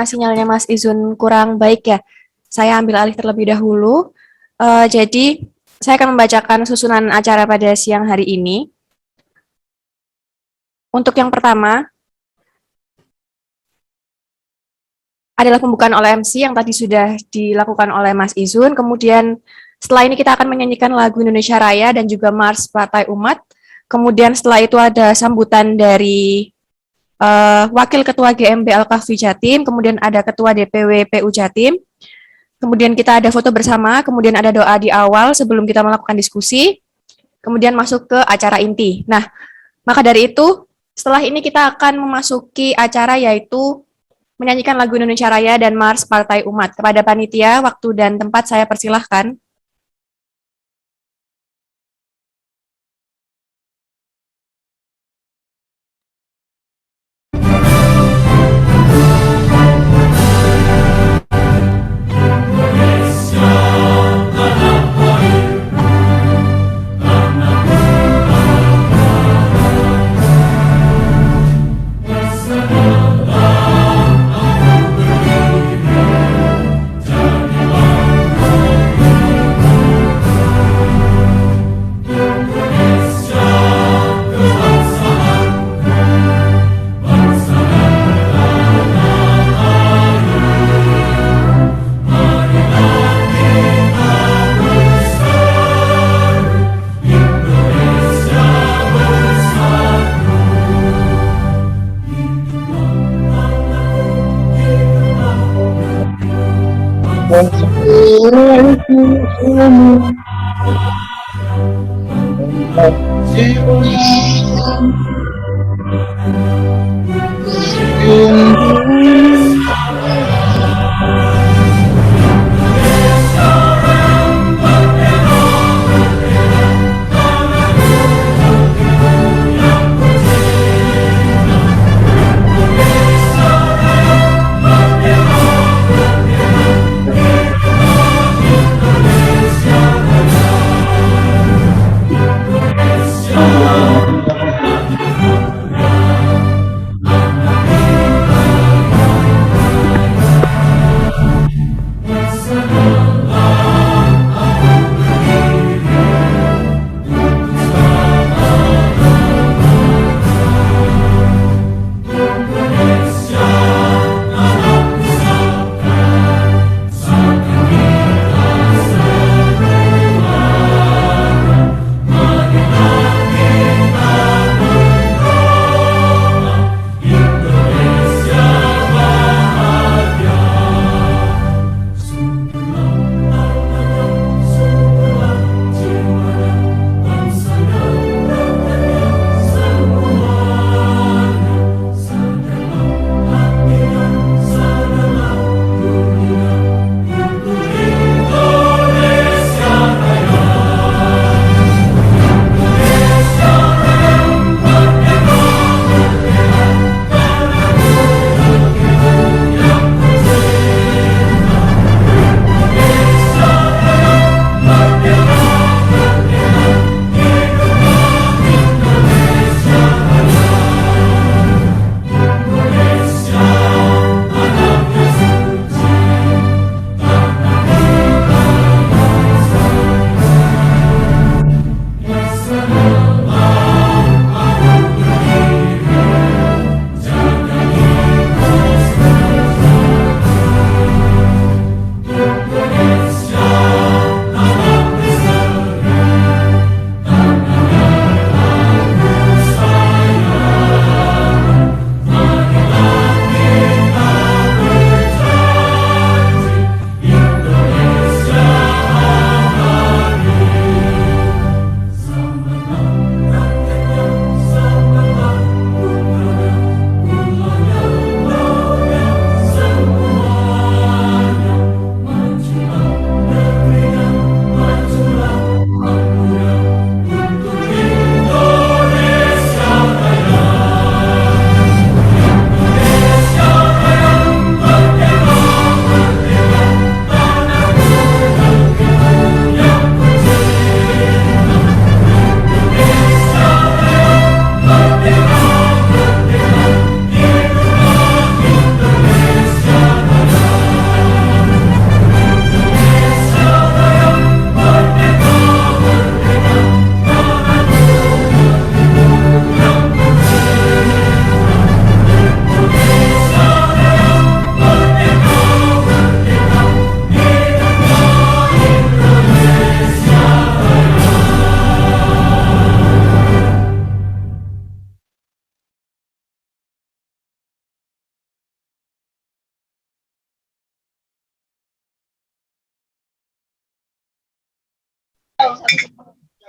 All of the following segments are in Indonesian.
karena sinyalnya Mas Izun kurang baik ya, saya ambil alih terlebih dahulu. Jadi, saya akan membacakan susunan acara pada siang hari ini. Untuk yang pertama, adalah pembukaan oleh MC yang tadi sudah dilakukan oleh Mas Izun. Kemudian setelah ini kita akan menyanyikan lagu Indonesia Raya dan juga Mars Partai Umat. Kemudian setelah itu ada sambutan dari Wakil Ketua GMB Al-Kahfi Jatim, kemudian ada Ketua DPW PU Jatim, kemudian kita ada foto bersama, kemudian ada doa di awal sebelum kita melakukan diskusi, kemudian masuk ke acara inti. Nah, maka dari itu, setelah ini kita akan memasuki acara yaitu menyanyikan lagu Indonesia Raya dan Mars Partai Umat. Kepada panitia, waktu dan tempat saya persilahkan.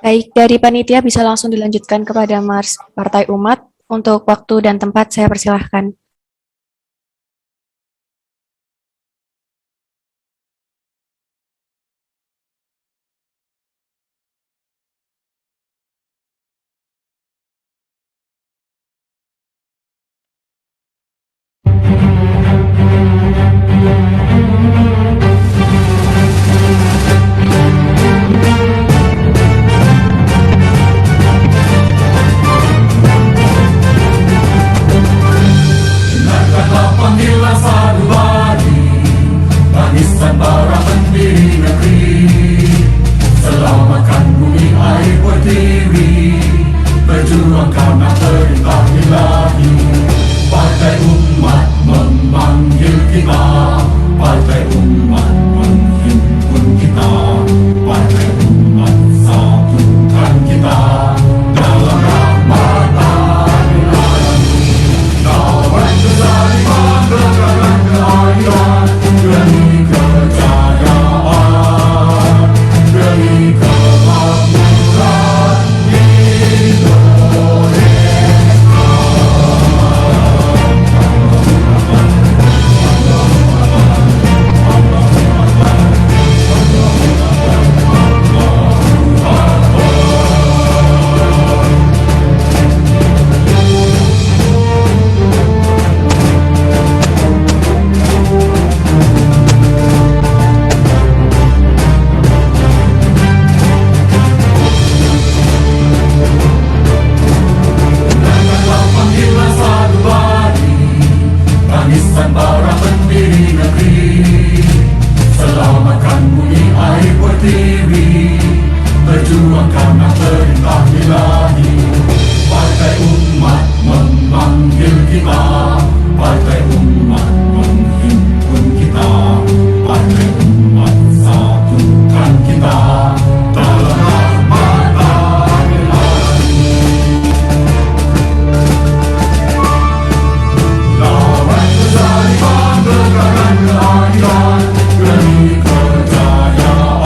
Baik, dari panitia bisa langsung dilanjutkan kepada Mars Partai Umat. Untuk waktu dan tempat saya persilahkan. Dengarkanlah panggilan sanubari, tangisan bara pendiri negeri. Selamatkan bumi air pertiwi, berjuang karena perintah ilahi. Partai Umat memanggil kita, Partai Umat menghimpun kita, Partai Umat satukan kita dalam rahmatan ilahi. Lawan kezaliman, tegakkan keadilan demi kejayaan, demi kemakmuran Dengarkanlah panggilan sanubari, tangisan bara pendiri negeri. Selamatkan bumi air pertiwi, berjuang karena perintah ilahi. Partai Umat memanggil kita, Partai Umat menghimpun kita, Partai Umat satukan kita dalam rahmatan ilahi. Lawan kezaliman, tegakkan keadilan demi kejayaan,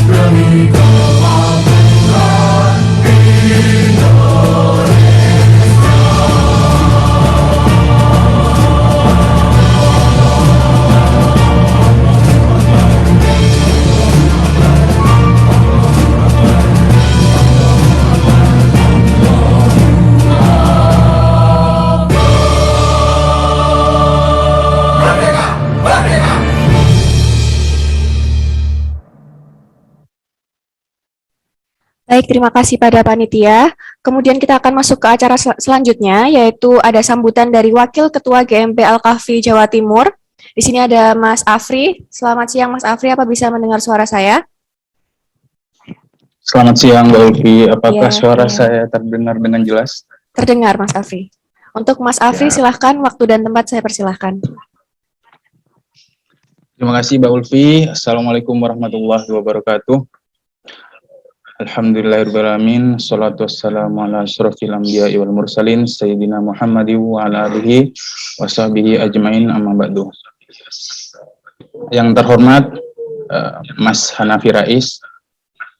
demi kemakmuran Indonesia. Baik, terima kasih pada panitia. Kemudian kita akan masuk ke acara selanjutnya, yaitu ada sambutan dari Wakil Ketua GMP Al-Kahfi Jawa Timur. Di sini ada Mas Afri. Selamat siang, Mas Afri. Apa bisa mendengar suara saya? Selamat siang, Mbak Ulfi. Apakah Ya, suara ya. saya terdengar dengan jelas? Terdengar, Mas Afri. Untuk Mas Afri, Ya. silahkan. Waktu dan tempat saya persilahkan. Terima kasih, Mbak Ulfi. Assalamualaikum warahmatullahi wabarakatuh. Alhamdulillahirrahmanirrahim. Salatu wassalamu ala asyrafil anbiya'i wal mursalin Sayyidina Muhammadin wa ala alihi wa sahbihi ajmain amma ba'du. Yang terhormat Mas Hanafi Rais,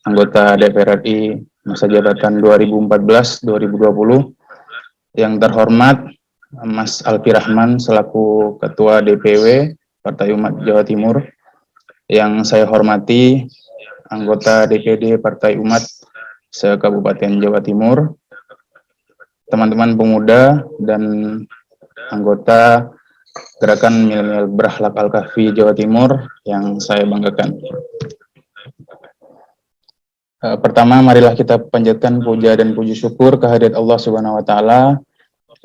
anggota DPR RI masa jabatan 2014-2020. Yang terhormat Mas Alfi Rahman selaku Ketua DPW Partai Umat Jawa Timur. Yang saya hormati anggota DPD Partai Umat se-Kabupaten Jawa Timur, teman-teman pemuda dan anggota Gerakan Milenial Berakhlak Al-Kahfi Jawa Timur yang saya banggakan. Pertama, marilah kita panjatkan puja dan puji syukur kehadirat Allah Subhanahu wa taala,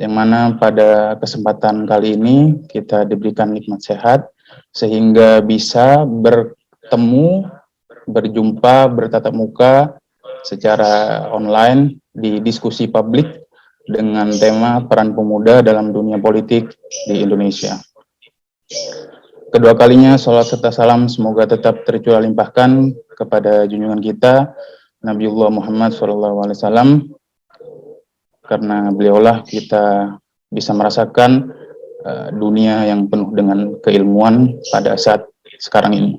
yang mana pada kesempatan kali ini kita diberikan nikmat sehat sehingga bisa bertemu, berjumpa, bertatap muka secara online di diskusi publik dengan tema peran pemuda dalam dunia politik di Indonesia. Kedua kalinya salat serta salam semoga tetap tercurah limpahkan kepada junjungan kita Nabiullah Muhammad SAW, karena beliaulah kita bisa merasakan dunia yang penuh dengan keilmuan pada saat sekarang ini.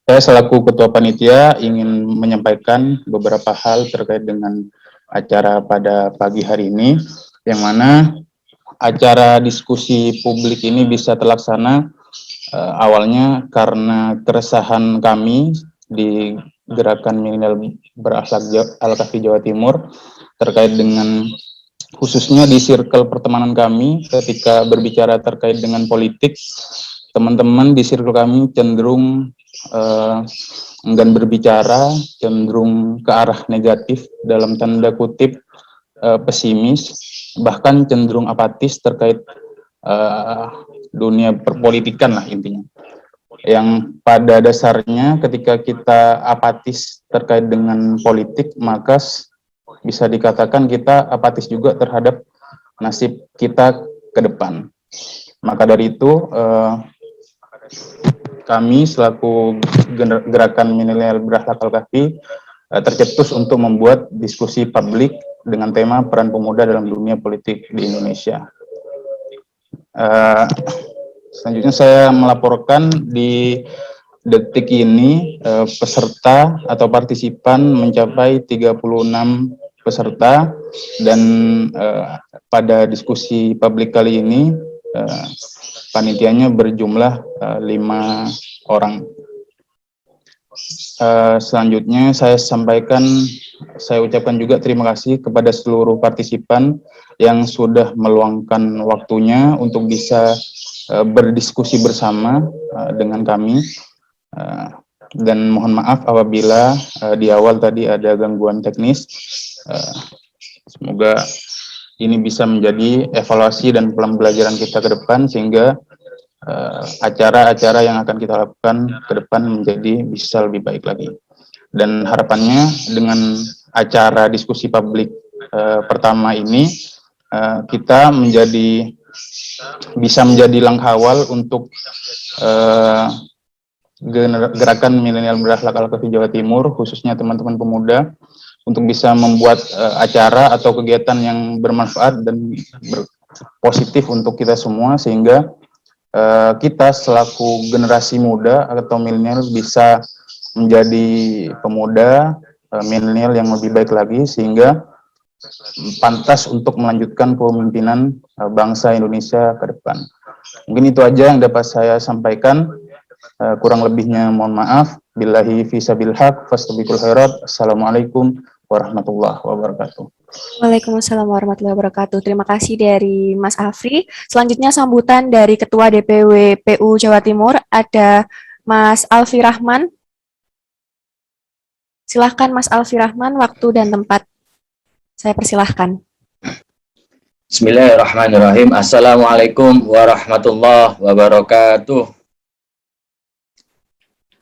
Saya selaku Ketua Panitia ingin menyampaikan beberapa hal terkait dengan acara pada pagi hari ini, yang mana acara diskusi publik ini bisa terlaksana awalnya karena keresahan kami di Gerakan Milenial Berakhlak Al-Kahfi Jawa Timur terkait dengan khususnya di circle pertemanan kami ketika berbicara terkait dengan politik, teman-teman di circle kami cenderung enggan berbicara, cenderung ke arah negatif dalam tanda kutip, pesimis, bahkan cenderung apatis terkait dunia perpolitikan lah intinya. Yang pada dasarnya ketika kita apatis terkait dengan politik, maka bisa dikatakan kita apatis juga terhadap nasib kita ke depan. Maka dari itu kami selaku Gerakan Milenial Berakhlak Al-Kahfi tercetus untuk membuat diskusi publik dengan tema peran pemuda dalam dunia politik di Indonesia. Selanjutnya saya melaporkan di detik ini peserta atau partisipan mencapai 36 peserta, dan pada diskusi publik kali ini panitianya berjumlah 5 orang. Selanjutnya saya ucapkan juga terima kasih kepada seluruh partisipan yang sudah meluangkan waktunya untuk bisa berdiskusi bersama dengan kami, dan mohon maaf apabila di awal tadi ada gangguan teknis. Semoga ini bisa menjadi evaluasi dan pembelajaran kita ke depan, sehingga acara-acara yang akan kita lakukan ke depan menjadi bisa lebih baik lagi. Dan harapannya dengan acara diskusi publik pertama ini kita bisa menjadi langkah awal untuk Gerakan Milenial Berakhlak Al-Kahfi Jawa Timur, khususnya teman-teman pemuda, untuk bisa membuat acara atau kegiatan yang bermanfaat dan positif untuk kita semua, sehingga kita selaku generasi muda atau milenial bisa menjadi pemuda milenial yang lebih baik lagi, sehingga pantas untuk melanjutkan kepemimpinan bangsa Indonesia ke depan. Mungkin itu aja yang dapat saya sampaikan. Kurang lebihnya mohon maaf. Billahi fisabil haq fastabiqul khairat. Assalamualaikum warahmatullahi wabarakatuh. Waalaikumsalam warahmatullahi wabarakatuh. Terima kasih dari Mas Afri. Selanjutnya sambutan dari Ketua DPW PU Jawa Timur, ada Mas Alfi Rahman. Silahkan Mas Alfi Rahman, waktu dan tempat saya persilahkan. Bismillahirrahmanirrahim. Assalamualaikum warahmatullahi wabarakatuh.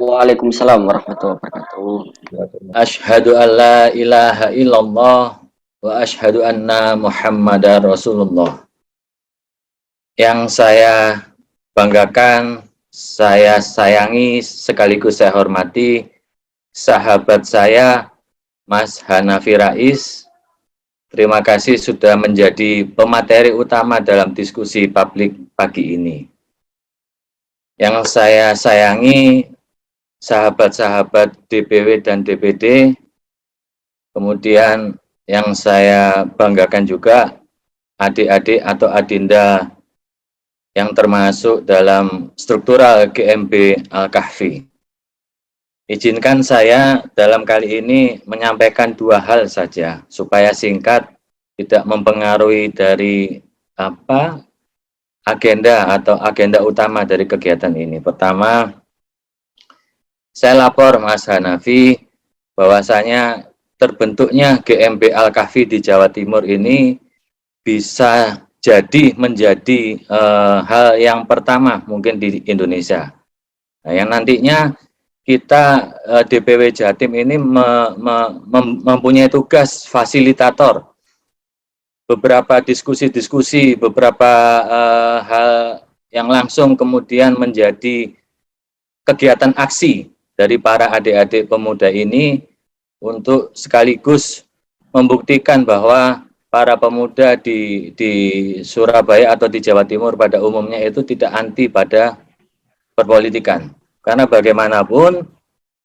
Waalaikumsalam warahmatullahi wabarakatuh. Asyhadu an la ilaha illallah wa asyhadu anna Muhammadar Rasulullah. Yang saya banggakan, saya sayangi, sekaligus saya hormati sahabat saya Mas Hanafi Rais. Terima kasih sudah menjadi pemateri utama dalam diskusi publik pagi ini. Yang saya sayangi sahabat-sahabat DPW dan DPD, kemudian yang saya banggakan juga adik-adik atau adinda yang termasuk dalam struktural GMB Al-Kahfi. Izinkan saya dalam kali ini menyampaikan 2 hal saja, supaya singkat, tidak mempengaruhi dari agenda utama dari kegiatan ini. Pertama, saya lapor Mas Hanafi bahwasanya terbentuknya GMB Al-Kahfi di Jawa Timur ini bisa menjadi hal yang pertama mungkin di Indonesia. Nah, yang nantinya kita DPW Jatim ini mempunyai tugas fasilitator beberapa diskusi-diskusi, beberapa hal yang langsung kemudian menjadi kegiatan aksi dari para adik-adik pemuda ini untuk sekaligus membuktikan bahwa para pemuda di Surabaya atau di Jawa Timur pada umumnya itu tidak anti pada perpolitikan. Karena bagaimanapun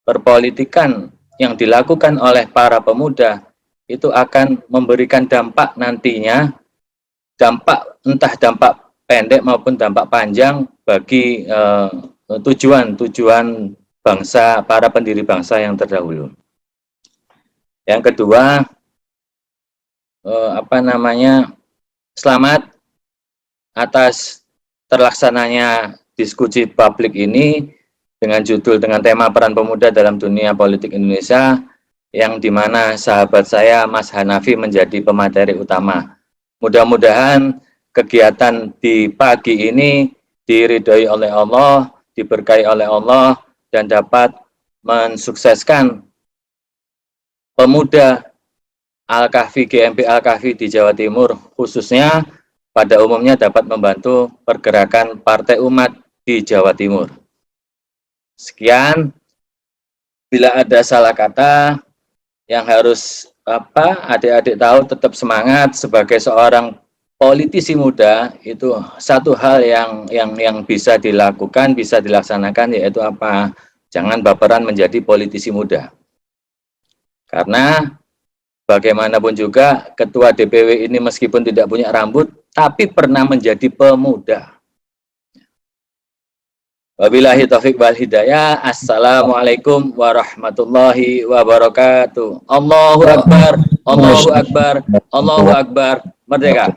perpolitikan yang dilakukan oleh para pemuda itu akan memberikan dampak nantinya, entah dampak pendek maupun dampak panjang bagi tujuan bangsa, para pendiri bangsa yang terdahulu. Yang kedua, selamat atas terlaksananya diskusi publik ini dengan judul dengan tema peran pemuda dalam dunia politik Indonesia, yang dimana sahabat saya Mas Hanafi menjadi pemateri utama. Mudah-mudahan kegiatan di pagi ini diridhoi oleh Allah, diberkahi oleh Allah, dan dapat mensukseskan pemuda Al-Kahfi, GMP Al-Kahfi di Jawa Timur, khususnya pada umumnya dapat membantu pergerakan partai umat di Jawa Timur. Sekian, bila ada salah kata yang harus adik-adik tahu, tetap semangat sebagai seorang politisi muda. Itu satu hal yang bisa dilakukan, bisa dilaksanakan, yaitu apa? Jangan baperan menjadi politisi muda. Karena bagaimanapun juga ketua DPW ini meskipun tidak punya rambut, tapi pernah menjadi pemuda. Wabillahi taufiq wal hidayah. Assalamualaikum warahmatullahi wabarakatuh. Allahu Akbar, Allahu Akbar, Allahu Akbar. Merdeka.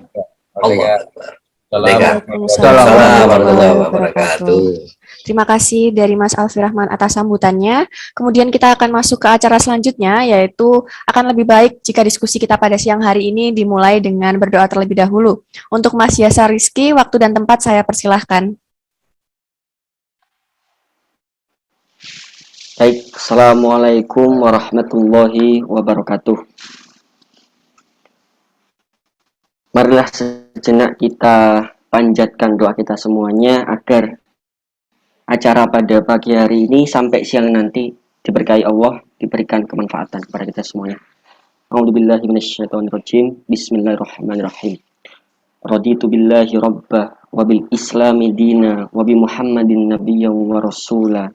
Waalaikumsalam warahmatullahi wabarakatuh. Terima kasih dari Mas Alfi Rahman atas sambutannya. Kemudian kita akan masuk ke acara selanjutnya, yaitu akan lebih baik jika diskusi kita pada siang hari ini dimulai dengan berdoa terlebih dahulu. Untuk Mas Yasa Rizky, waktu dan tempat saya persilahkan. Baik, Assalamualaikum warahmatullahi wabarakatuh. Marilah sejenak kita panjatkan doa kita semuanya agar acara pada pagi hari ini sampai siang nanti diberkahi Allah, diberikan kemanfaatan kepada kita semuanya. A'udzubillahi minasyaitonirrajim. Bismillahirrahmanirrahim. Raditu billahi rabbah wa bil islami dina wa bi Muhammadin nabiyyan wa rasula.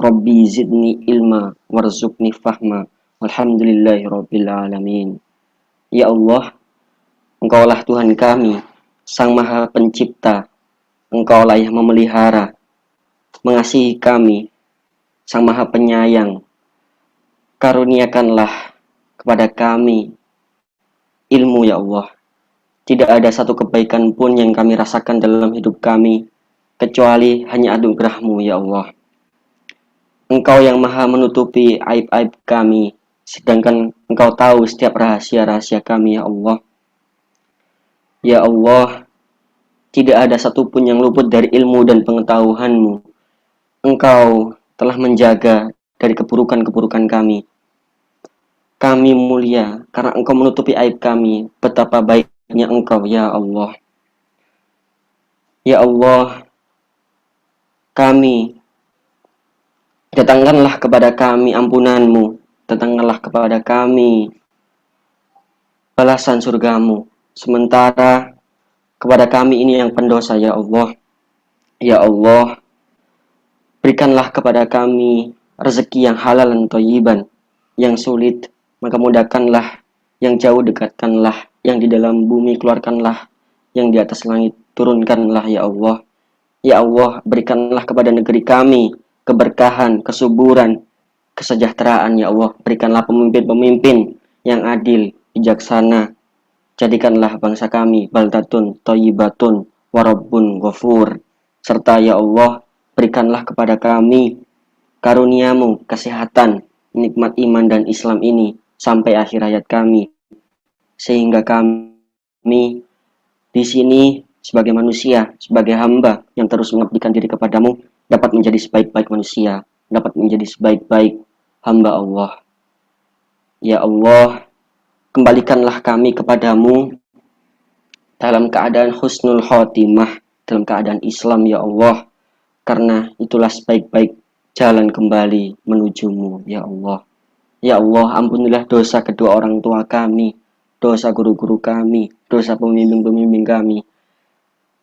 Rabbi zidni ilma warzuqni fahma walhamdulillahi rabbil alamin. Ya Allah, Engkaulah Tuhan kami, Sang Maha Pencipta. Engkaulah yang memelihara, mengasihi kami, Sang Maha Penyayang. Karuniakanlah kepada kami ilmu, ya Allah. Tidak ada satu kebaikan pun yang kami rasakan dalam hidup kami, kecuali hanya anugerah-Mu, ya Allah. Engkau yang maha menutupi aib-aib kami, sedangkan Engkau tahu setiap rahasia-rahasia kami, ya Allah. Ya Allah, tidak ada satupun yang luput dari ilmu dan pengetahuan-Mu. Engkau telah menjaga dari keburukan-keburukan kami. Kami mulia karena Engkau menutupi aib kami. Betapa baiknya Engkau, ya Allah. Ya Allah, datangkanlah kepada kami ampunan-Mu, datangkanlah kepada kami balasan surga-Mu, sementara kepada kami ini yang pendosa, ya Allah. Ya Allah, berikanlah kepada kami rezeki yang halal dan thayyiban, yang sulit maka mudahkanlah, yang jauh dekatkanlah, yang di dalam bumi keluarkanlah, yang di atas langit turunkanlah, ya Allah. Ya Allah, berikanlah kepada negeri kami keberkahan, kesuburan, kesejahteraan, ya Allah. Berikanlah pemimpin-pemimpin yang adil, bijaksana. Jadikanlah bangsa kami baldatun thayyibatun warabbun ghafur. Serta ya Allah, berikanlah kepada kami karunia-Mu, kesehatan, nikmat iman dan Islam ini sampai akhir hayat kami, sehingga kami di sini sebagai manusia, sebagai hamba yang terus mengabdikan diri kepadamu, dapat menjadi sebaik-baik manusia, dapat menjadi sebaik-baik hamba Allah. Ya Allah, kembalikanlah kami kepadamu dalam keadaan husnul khotimah, dalam keadaan Islam, ya Allah, karena itulah sebaik-baik jalan kembali menujumu, ya Allah. Ya Allah, ampunilah dosa kedua orang tua kami, dosa guru-guru kami, dosa pembimbing-pembimbing kami.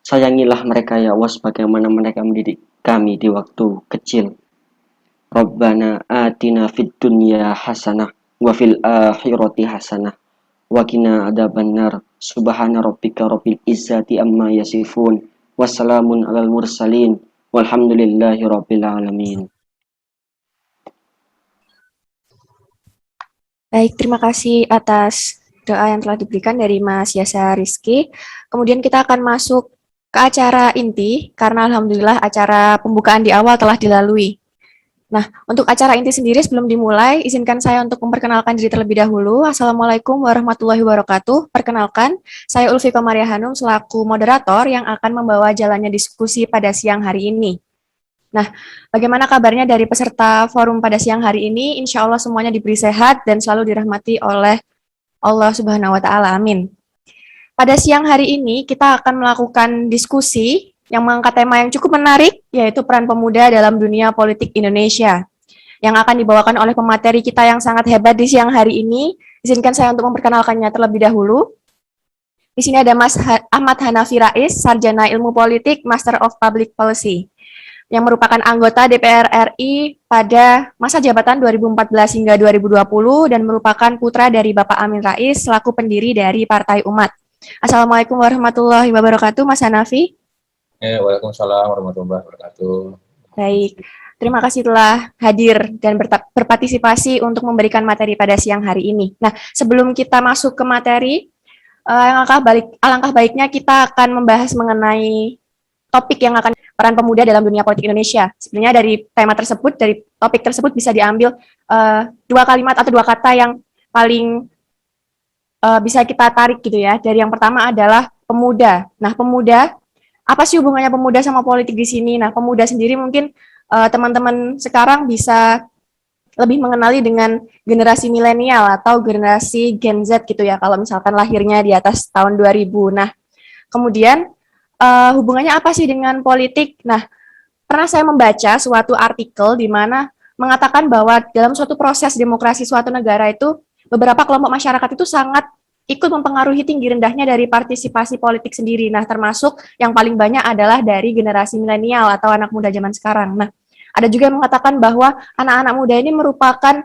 Sayangilah mereka, ya Allah, sebagaimana mereka mendidik kami di waktu kecil. Rabbana atina fid dunya hasanah wa fil akhirati hasanah wa qina adzabannar. Subhana rabbika rabbil izzati amma yasifun. Wassalamun alal mursalin. Walhamdulillahi rabbil alamin. Baik, terima kasih atas doa yang telah diberikan dari Mas Yasa Rizky. Kemudian kita akan masuk ke acara inti, karena Alhamdulillah acara pembukaan di awal telah dilalui. Nah, untuk acara inti sendiri sebelum dimulai, izinkan saya untuk memperkenalkan diri terlebih dahulu. Assalamualaikum warahmatullahi wabarakatuh. Perkenalkan, saya Ulfi Komaria Hanum selaku moderator yang akan membawa jalannya diskusi pada siang hari ini. Nah, bagaimana kabarnya dari peserta forum pada siang hari ini? Insya Allah semuanya diberi sehat dan selalu dirahmati oleh Allah Subhanahu wa Ta'ala. Amin. Pada siang hari ini, kita akan melakukan diskusi yang mengangkat tema yang cukup menarik, yaitu peran pemuda dalam dunia politik Indonesia, yang akan dibawakan oleh pemateri kita yang sangat hebat di siang hari ini. Izinkan saya untuk memperkenalkannya terlebih dahulu. Di sini ada Mas Ahmad Hanafi Rais, Sarjana Ilmu Politik, Master of Public Policy, yang merupakan anggota DPR RI pada masa jabatan 2014 hingga 2020 dan merupakan putra dari Bapak Amin Rais selaku pendiri dari Partai Umat. Assalamualaikum warahmatullahi wabarakatuh, Mas Hanafi. Waalaikumsalam warahmatullahi wabarakatuh. Baik, terima kasih telah hadir dan berpartisipasi untuk memberikan materi pada siang hari ini. Nah, sebelum kita masuk ke materi, alangkah baiknya kita akan membahas mengenai topik yang akan peran pemuda dalam dunia politik Indonesia. Sebenarnya dari tema tersebut, dari topik tersebut bisa diambil dua kalimat atau dua kata yang paling bisa kita tarik gitu ya. Dari yang pertama adalah pemuda. Nah, pemuda, apa sih hubungannya pemuda sama politik di sini? Nah, pemuda sendiri mungkin teman-teman sekarang bisa lebih mengenali dengan generasi milenial atau generasi Gen Z gitu ya, kalau misalkan lahirnya di atas tahun 2000. Nah, kemudian hubungannya apa sih dengan politik? Nah, pernah saya membaca suatu artikel di mana mengatakan bahwa dalam suatu proses demokrasi suatu negara itu, beberapa kelompok masyarakat itu sangat ikut mempengaruhi tinggi rendahnya dari partisipasi politik sendiri. Nah, termasuk yang paling banyak adalah dari generasi milenial atau anak muda zaman sekarang. Nah, ada juga yang mengatakan bahwa anak-anak muda ini merupakan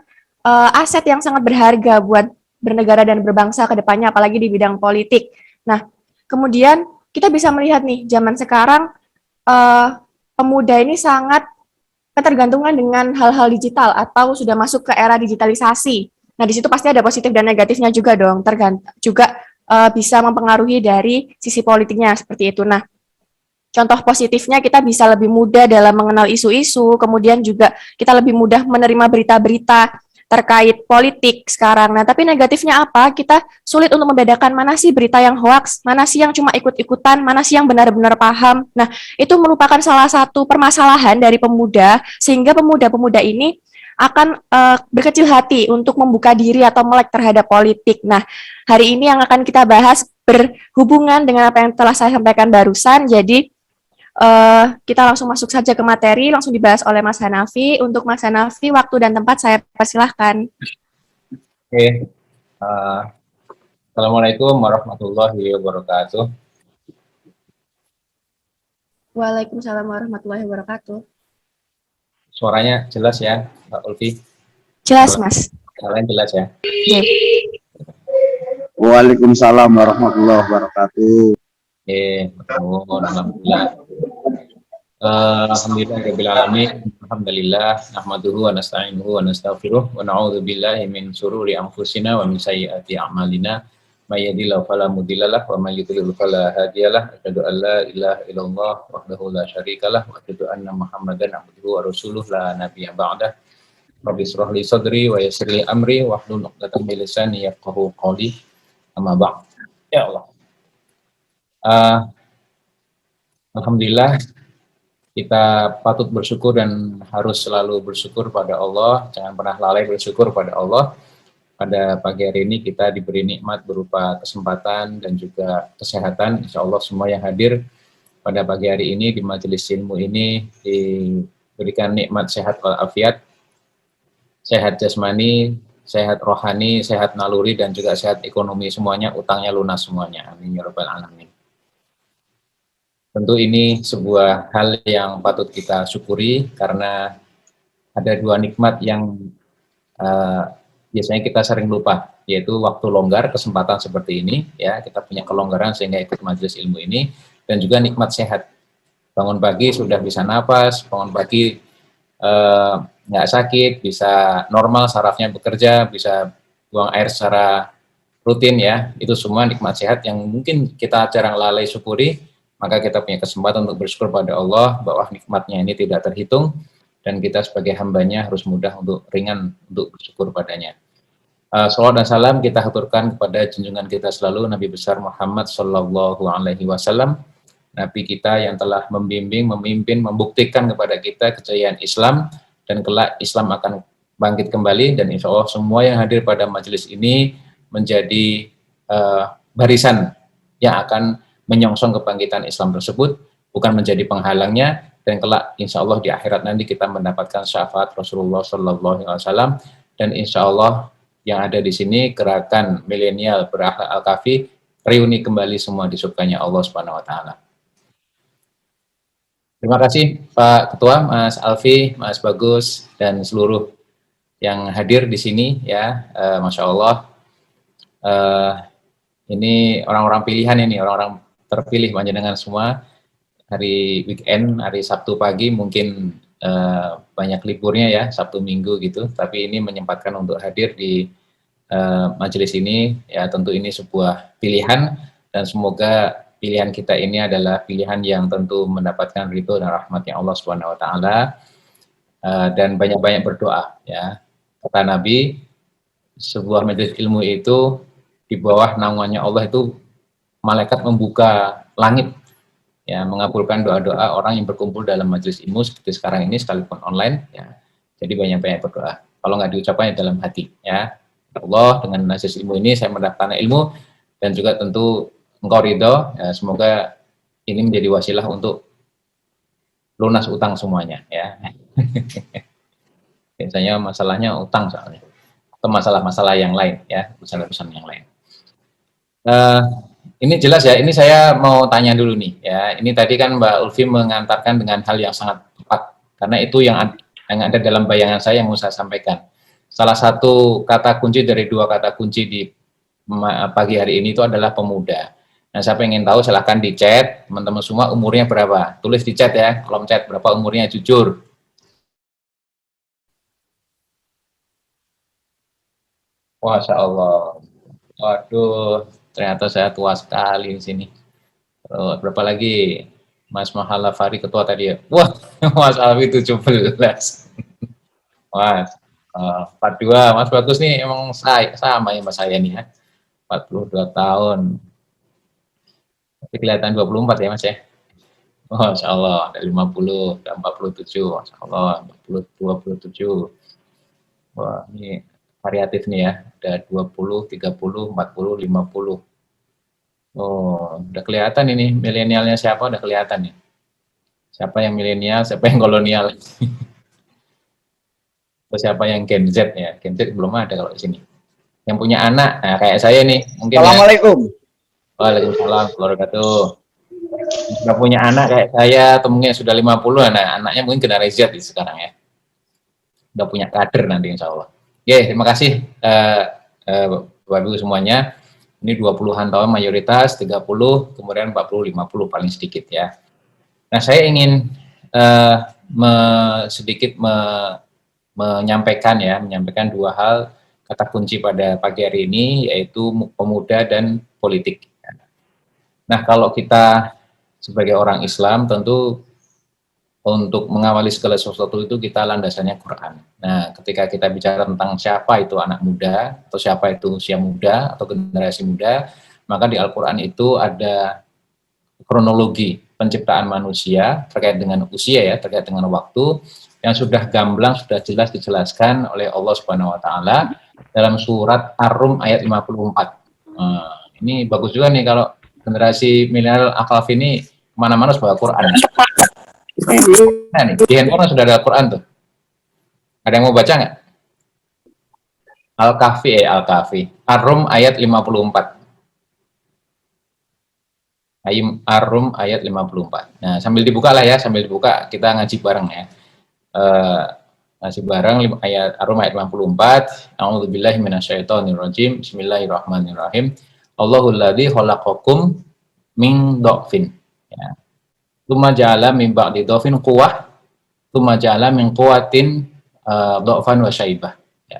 aset yang sangat berharga buat bernegara dan berbangsa ke depannya, apalagi di bidang politik. Nah, kemudian kita bisa melihat nih, zaman sekarang pemuda ini sangat ketergantungan dengan hal-hal digital atau sudah masuk ke era digitalisasi. Nah, di situ pasti ada positif dan negatifnya juga dong, juga bisa mempengaruhi dari sisi politiknya seperti itu. Nah, contoh positifnya kita bisa lebih mudah dalam mengenal isu-isu, kemudian juga kita lebih mudah menerima berita-berita terkait politik sekarang. Nah, tapi negatifnya apa? Kita sulit untuk membedakan mana sih berita yang hoax, mana sih yang cuma ikut-ikutan, mana sih yang benar-benar paham. Nah, itu merupakan salah satu permasalahan dari pemuda, sehingga pemuda-pemuda ini akan berkecil hati untuk membuka diri atau melek terhadap politik. Nah, hari ini yang akan kita bahas berhubungan dengan apa yang telah saya sampaikan barusan, jadi kita langsung masuk saja ke materi, langsung dibahas oleh Mas Hanafi. Untuk Mas Hanafi, waktu dan tempat saya persilahkan. Oke. Assalamualaikum warahmatullahi wabarakatuh. Waalaikumsalam warahmatullahi wabarakatuh. Suaranya jelas ya, Mbak Ulfi? Jelas, Mas. Kalian jelas ya? Oke. Waalaikumsalam warahmatullahi wabarakatuh. Alhamdulillah. Alhamdulillah, nahmaduhu wa nasta'inuhu wa nastaghfiruh wa na'udzu billahi min syururi anfusina wa min sayyiati a'malina. May yahdihillahu fala mudhillalah wa may yudhlil fala hadiyalah. Asyhadu an la ilaha illallah wahdahu la syarikalah wa asyhadu anna Muhammadan abduhu wa rasuluh la nabiyya ba'dah. Rabbi shrah li sadri wa yassir li amri wahlul 'uqdatam min lisani yafqahu qawli. Amma ba'd. Ya Allah. Alhamdulillah, kita patut bersyukur dan harus selalu bersyukur pada Allah. Jangan pernah lalai bersyukur pada Allah. Pada pagi hari ini kita diberi nikmat berupa kesempatan dan juga kesehatan. Insya Allah semua yang hadir pada pagi hari ini di majelis ilmu ini diberikan nikmat sehat walafiat, sehat jasmani, sehat rohani, sehat naluri, dan juga sehat ekonomi. Semuanya utangnya lunas semuanya. Amin ya rabbal alamin. Tentu ini sebuah hal yang patut kita syukuri karena ada dua nikmat yang biasanya kita sering lupa, yaitu waktu longgar, kesempatan seperti ini, ya kita punya kelonggaran sehingga ikut majelis ilmu ini, dan juga nikmat sehat. Bangun pagi sudah bisa napas, bangun pagi nggak sakit, bisa normal sarafnya bekerja, bisa buang air secara rutin ya, itu semua nikmat sehat yang mungkin kita jarang lalai syukuri, maka kita punya kesempatan untuk bersyukur pada Allah bahwa nikmatnya ini tidak terhitung, dan kita sebagai hambanya harus mudah untuk ringan untuk bersyukur padanya. Salawat dan salam kita haturkan kepada junjungan kita selalu Nabi besar Muhammad Sallallahu Alaihi Wasallam, Nabi kita yang telah membimbing, memimpin, membuktikan kepada kita kejayaan Islam, dan kelak Islam akan bangkit kembali, dan insya Allah semua yang hadir pada majelis ini menjadi barisan yang akan menyongsong kebangkitan Islam tersebut, bukan menjadi penghalangnya, dan kelak insya Allah di akhirat nanti kita mendapatkan syafaat Rasulullah Sallallahu Alaihi Wasallam, dan insya Allah yang ada di sini gerakan milenial berakhlak Al-Kafi reuni kembali semua di surganya Allah Subhanahu Wa Taala. Terima kasih Pak Ketua, Mas Alfi, Mas Bagus, dan seluruh yang hadir di sini ya, Masya Allah. Ini orang-orang pilihan ini, orang-orang terpilih panjenengan semua. Hari weekend, hari Sabtu pagi mungkin banyak liburnya ya, Sabtu Minggu gitu, tapi ini menyempatkan untuk hadir di majelis ini, ya tentu ini sebuah pilihan, dan semoga pilihan kita ini adalah pilihan yang tentu mendapatkan ridho dan rahmatnya Allah Subhanahu Wa Taala, dan banyak-banyak berdoa ya. Kata Nabi, sebuah majelis ilmu itu di bawah naungannya Allah itu malaikat membuka langit ya, mengabulkan doa-doa orang yang berkumpul dalam majelis ilmu seperti sekarang ini, sekalipun online ya. Jadi banyak-banyak berdoa. Kalau nggak diucapkan dalam hati ya. Allah, dengan majelis ilmu ini saya mendapatkan ilmu, dan juga tentu Engkau ridho, ya, semoga ini menjadi wasilah untuk lunas utang semuanya ya. Biasanya masalahnya utang soalnya, atau masalah-masalah yang lain ya, urusan-urusan yang lain. Ini jelas ya, ini saya mau tanya dulu nih ya. Ini tadi kan Mbak Ulfi mengantarkan dengan hal yang sangat tepat, karena itu yang ada dalam bayangan saya yang mau saya sampaikan. Salah satu kata kunci dari dua kata kunci di pagi hari ini itu adalah pemuda. Nah, saya pengen tahu, silahkan di chat, teman-teman semua umurnya berapa? Tulis di chat ya, kolom chat, berapa umurnya, jujur. Masya Allah. Waduh, ternyata saya tua sekali di sini. Berapa lagi? Mas Mahala Fari ketua tadi ya. Wah, Mas Alwi 17. Mas, 42. Mas Bagus nih, emang sama ya Mas saya nih ya. 42 tahun. Tapi kelihatan 24 ya Mas ya. Oh, Masya Allah, ada 50, ada 47, Masya Allah, 40, 27. Wah, ini variatif nih ya, ada 20, 30, 40, 50. Oh, udah kelihatan ini milenialnya siapa, udah kelihatan nih. Siapa yang milenial, siapa yang kolonial. Atau siapa yang Gen Z ya, Gen Z belum ada kalau di sini. Yang punya anak, nah kayak saya nih, mungkin Assalamualaikum. Ya. Waalaikumsalam warahmatullahi wabarakatuh. Sudah punya anak kayak saya, atau mungkin sudah 50, anaknya mungkin generasi Z sekarang ya. Udah punya kader nanti insya Allah. Oke, terima kasih Bapak Ibu semuanya. Ini 20-an tahun mayoritas, 30, kemudian 40, 50 paling sedikit ya. Nah, saya ingin sedikit menyampaikan dua hal kata kunci pada pagi hari ini, yaitu pemuda dan politik. Nah, kalau kita sebagai orang Islam tentu untuk mengawali segala sesuatu itu kita landasannya Quran. Nah, ketika kita bicara tentang siapa itu anak muda, atau siapa itu usia muda, atau generasi muda, maka di Al-Quran itu ada kronologi penciptaan manusia terkait dengan usia ya, terkait dengan waktu, yang sudah gamblang, sudah jelas dijelaskan oleh Allah Subhanahu Wa Taala dalam surat Ar-Rum ayat 54. Ini bagus juga nih kalau generasi milenial akhlaf ini kemana-mana sebagai Quran. Nah nih, di handphone sudah ada Quran tuh. Ada yang mau baca nggak? Al-Kahfi. Ar-Rum ayat 54. Ar-Rum ayat 54. Nah, sambil dibuka lah ya, sambil dibuka kita ngaji bareng ya. Masih bareng ayat Ar-Rum ayat 54. A'udzubillahi minasyaitonirrajim. Bismillahirrahmanirrahim. Allahul ladzi khalaqakum min dha'fin. Ya. Tsumma ja'ala min ba'di dha'fin quwwah, tsumma ja'ala min quwwatin dha'fan wa syaibah. Ya.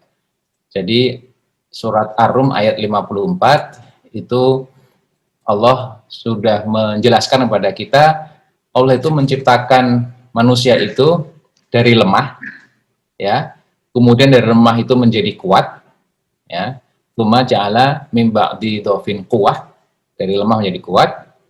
Jadi surat Ar-Rum ayat 54 itu Allah sudah menjelaskan kepada kita, Allah itu menciptakan manusia itu dari lemah, ya. Kemudian dari lemah itu menjadi kuat, ya. Tsumma ja'ala min ba'di dha'fin quwwah, dari lemah menjadi kuat.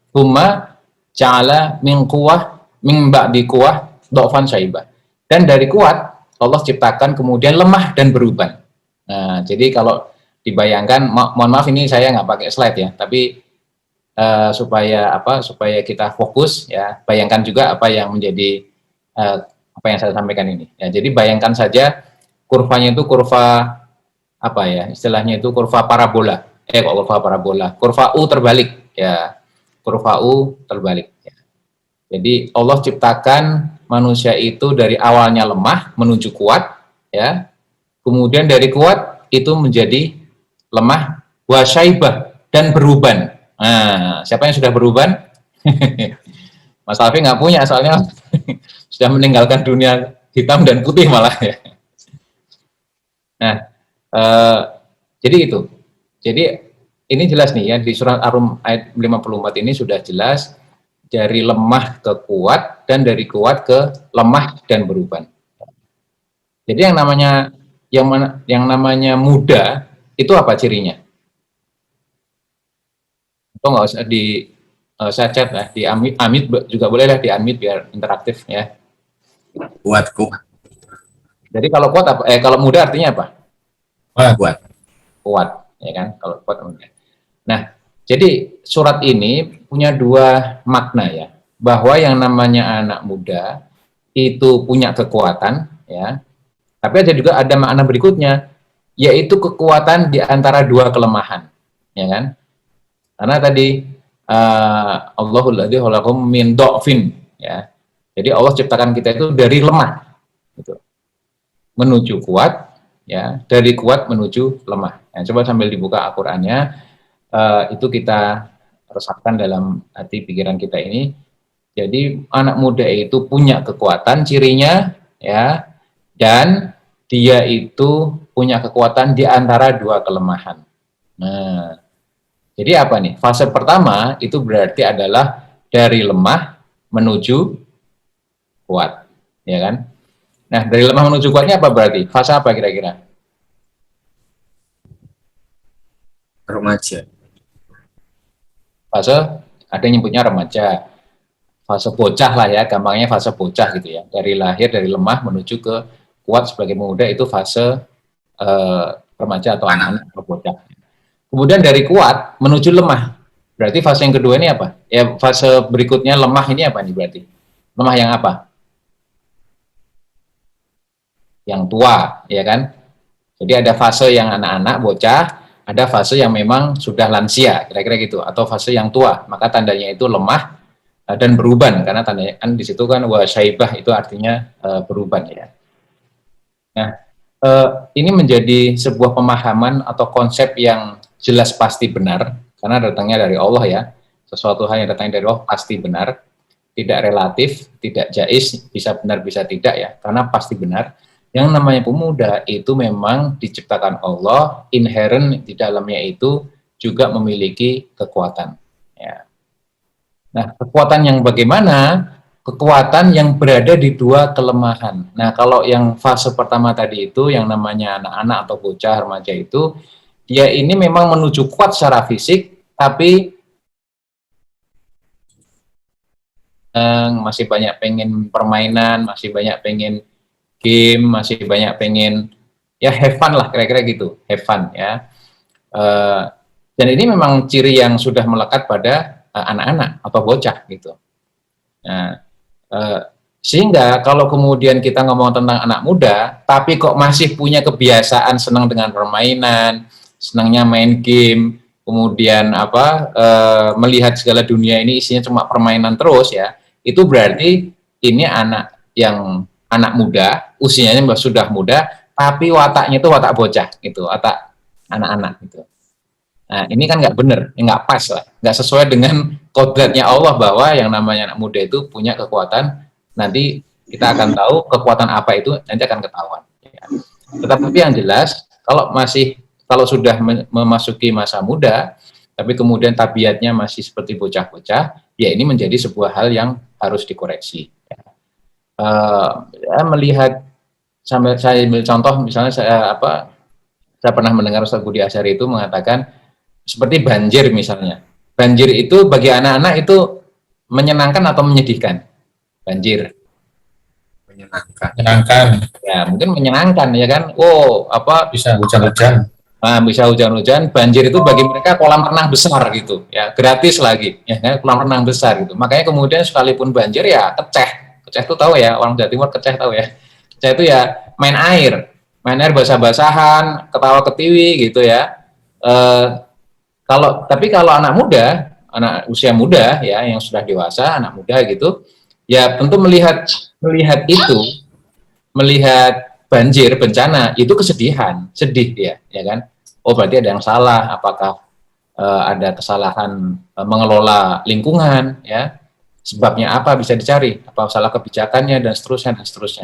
Tsumma ja'ala min quwwah min ba'di quwwah dha'fan syaibah. Dan dari kuat Allah ciptakan kemudian lemah dan beruban. Nah, jadi kalau dibayangkan, mohon maaf ini saya nggak pakai slide ya, tapi supaya kita fokus ya, bayangkan juga apa yang menjadi apa yang saya sampaikan ini. Ya, jadi bayangkan saja kurvanya itu kurva apa ya, istilahnya itu kurva parabola. Kurva U terbalik ya, kurva U terbalik. Ya. Jadi Allah ciptakan manusia itu dari awalnya lemah menuju kuat, ya. Kemudian dari kuat itu menjadi lemah, wasyaibah, dan beruban. Nah, siapa yang sudah beruban? Mas Alfi nggak punya, soalnya sudah meninggalkan dunia hitam dan putih malah ya. Nah, jadi itu. Jadi ini jelas nih ya, di surat Ar-Rum ayat 54 ini sudah jelas dari lemah ke kuat dan dari kuat ke lemah dan beruban. Jadi yang namanya muda itu apa cirinya? Itu nggak usah di saya chat lah, di amit juga boleh lah, di unmute biar interaktif ya. Kuat. Jadi kalau kuat apa? Kalau muda artinya apa? Kuat. Kuat, ya kan? Kalau kuat muda. Nah, jadi surat ini punya dua makna ya, bahwa yang namanya anak muda itu punya kekuatan, ya. Tapi ada makna berikutnya, yaitu kekuatan di antara dua kelemahan, ya kan? Karena tadi Allahul ladzi khalaqakum min dha'fin, ya. Jadi Allah ciptakan kita itu dari lemah, gitu, menuju kuat, ya. Dari kuat menuju lemah. Nah, coba sambil dibuka Al-Qur'annya, itu kita resapkan dalam hati pikiran kita ini. Jadi anak muda itu punya kekuatan, cirinya, ya, dan dia itu punya kekuatan di antara dua kelemahan. Nah, jadi apa nih? Fase pertama itu berarti adalah dari lemah menuju kuat, ya kan? Nah, dari lemah menuju kuatnya apa berarti? Fase apa kira-kira? Remaja. Fase, ada yang nyebutnya remaja. Fase bocah lah ya, gampangnya fase bocah gitu ya. Dari lahir, dari lemah menuju ke kuat sebagai muda, itu fase remaja atau anak-anak atau bocah. Kemudian dari kuat menuju lemah, berarti fase yang kedua ini apa? Ya, fase berikutnya lemah ini apa nih berarti? Lemah yang apa? Yang tua, ya kan? Jadi ada fase yang anak-anak, bocah, ada fase yang memang sudah lansia, kira-kira gitu, atau fase yang tua, maka tandanya itu lemah dan beruban, karena tandanya kan di situ kan wasyaibah itu artinya beruban ya. Nah, ini menjadi sebuah pemahaman atau konsep yang jelas pasti benar, karena datangnya dari Allah ya. Sesuatu hal yang datangnya dari Allah pasti benar, tidak relatif, tidak jais, bisa benar bisa tidak ya, karena pasti benar. Yang namanya pemuda itu memang diciptakan Allah, inherent di dalamnya itu juga memiliki kekuatan. Ya. Nah, kekuatan yang bagaimana? Kekuatan yang berada di dua kelemahan. Nah, kalau yang fase pertama tadi itu, yang namanya anak-anak atau bocah remaja itu, dia ini memang menuju kuat secara fisik, tapi masih banyak pengen permainan, masih banyak pengen game, masih banyak pengen ya have fun lah, kira-kira gitu, have fun ya. Dan ini memang ciri yang sudah melekat pada anak-anak atau bocah gitu. Nah, sehingga kalau kemudian kita ngomong tentang anak muda, tapi kok masih punya kebiasaan senang dengan permainan, senangnya main game, kemudian melihat segala dunia ini isinya cuma permainan terus ya, itu berarti ini anak yang anak muda, usianya sudah muda, tapi wataknya itu watak bocah, gitu, watak anak-anak, gitu. Nah, ini kan nggak benar, nggak pas lah, nggak sesuai dengan kodratnya Allah bahwa yang namanya anak muda itu punya kekuatan. Nanti kita akan tahu kekuatan apa itu, nanti akan ketahuan. Ya. Tetapi yang jelas, kalau sudah memasuki masa muda, tapi kemudian tabiatnya masih seperti bocah-bocah, ya ini menjadi sebuah hal yang harus dikoreksi. Melihat, sampai saya ambil contoh, misalnya saya pernah mendengar Ustaz Budi Asyari itu mengatakan seperti banjir misalnya. Banjir itu bagi anak-anak itu menyenangkan atau menyedihkan? Banjir. Menyenangkan. Ya, mungkin menyenangkan ya kan. Oh, Bisa hujan-hujan. Nah, bisa hujan-hujan, banjir itu bagi mereka kolam renang besar gitu. Ya, gratis lagi ya kan? Kolam renang besar gitu. Makanya kemudian sekalipun banjir ya keceh. Keceh itu tahu ya, orang Jawa Timur keceh tahu ya. Keceh itu ya main air basah-basahan, ketawa ketiwi gitu ya. Tapi kalau anak muda, anak usia muda ya yang sudah dewasa, anak muda gitu, ya tentu melihat banjir, bencana itu kesedihan, sedih dia, ya kan? Oh berarti ada yang salah, apakah ada kesalahan mengelola lingkungan, ya? Sebabnya apa bisa dicari, apa salah kebijakannya dan seterusnya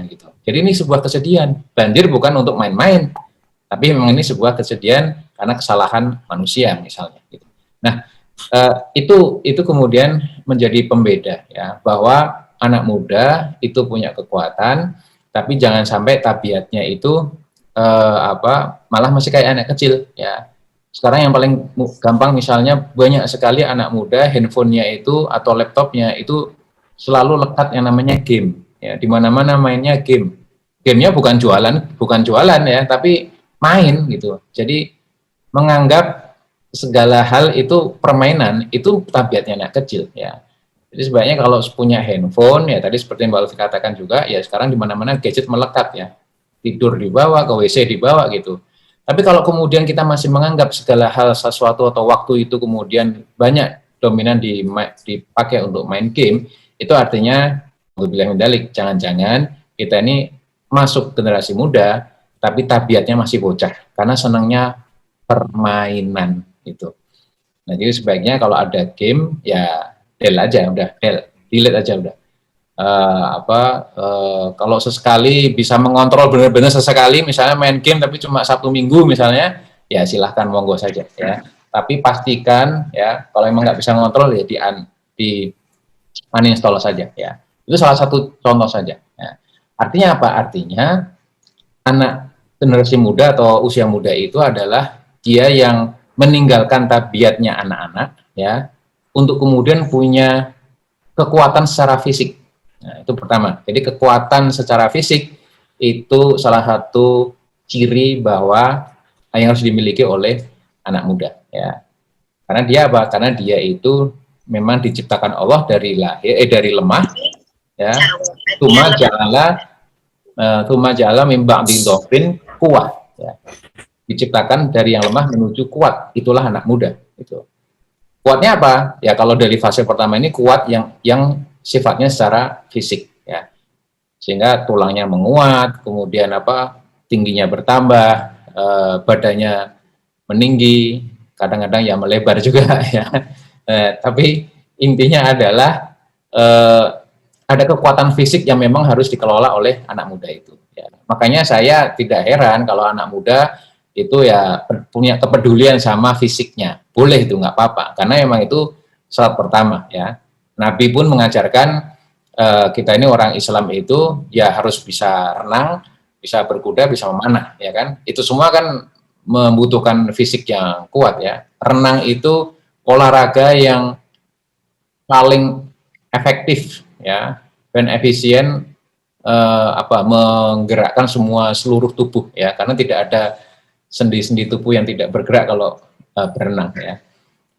gitu. Jadi ini sebuah kesedihan. Banjir bukan untuk main-main, tapi memang ini sebuah kesedihan karena kesalahan manusia misalnya. Gitu. Nah, itu kemudian menjadi pembeda ya, bahwa anak muda itu punya kekuatan, tapi jangan sampai tabiatnya itu malah masih kayak anak kecil ya. Sekarang yang paling gampang misalnya banyak sekali anak muda handphonenya itu atau laptopnya itu selalu lekat yang namanya game ya, di mana-mana mainnya game. Gamenya bukan jualan ya, tapi main gitu. Jadi menganggap segala hal itu permainan, itu tabiatnya anak kecil ya. Jadi sebaiknya kalau punya handphone ya tadi seperti yang Mbak Lutfi katakan juga ya, sekarang di mana-mana gadget melekat ya. Tidur dibawa, ke WC dibawa gitu. Tapi kalau kemudian kita masih menganggap segala hal, sesuatu atau waktu itu kemudian banyak dominan dipakai untuk main game, itu artinya jangan-jangan kita ini masuk generasi muda, tapi tabiatnya masih bocah, karena senangnya permainan itu. Nah, jadi sebaiknya kalau ada game, ya delete aja udah. Kalau sesekali bisa mengontrol benar-benar sesekali, misalnya main game tapi cuma Sabtu Minggu misalnya, ya silahkan monggo saja ya. Tapi pastikan ya, kalau emang nggak bisa ngontrol ya di uninstall saja ya. Itu salah satu contoh saja. Ya. Artinya apa? Artinya anak generasi muda atau usia muda itu adalah dia yang meninggalkan tabiatnya anak-anak ya, untuk kemudian punya kekuatan secara fisik. Nah, itu pertama. Jadi kekuatan secara fisik itu salah satu ciri bahwa yang harus dimiliki oleh anak muda ya. Karena dia apa? Karena dia itu memang diciptakan Allah dari lemah ya. Tuma ja'ala min ba'di dhofin kuat ya. Diciptakan dari yang lemah menuju kuat. Itulah anak muda itu. Kuatnya apa? Ya kalau dari fase pertama ini kuat yang sifatnya secara fisik ya, sehingga tulangnya menguat, kemudian tingginya bertambah, badannya meninggi, kadang-kadang ya melebar juga ya. Tapi intinya adalah ada kekuatan fisik yang memang harus dikelola oleh anak muda itu ya. Makanya saya tidak heran kalau anak muda itu ya punya kepedulian sama fisiknya, boleh itu nggak apa-apa, karena memang itu syarat pertama ya. Nabi pun mengajarkan kita ini orang Islam itu ya harus bisa renang, bisa berkuda, bisa memanah, ya kan? Itu semua kan membutuhkan fisik yang kuat ya. Renang itu olahraga yang paling efektif ya dan efisien menggerakkan seluruh tubuh ya, karena tidak ada sendi-sendi tubuh yang tidak bergerak kalau berenang ya.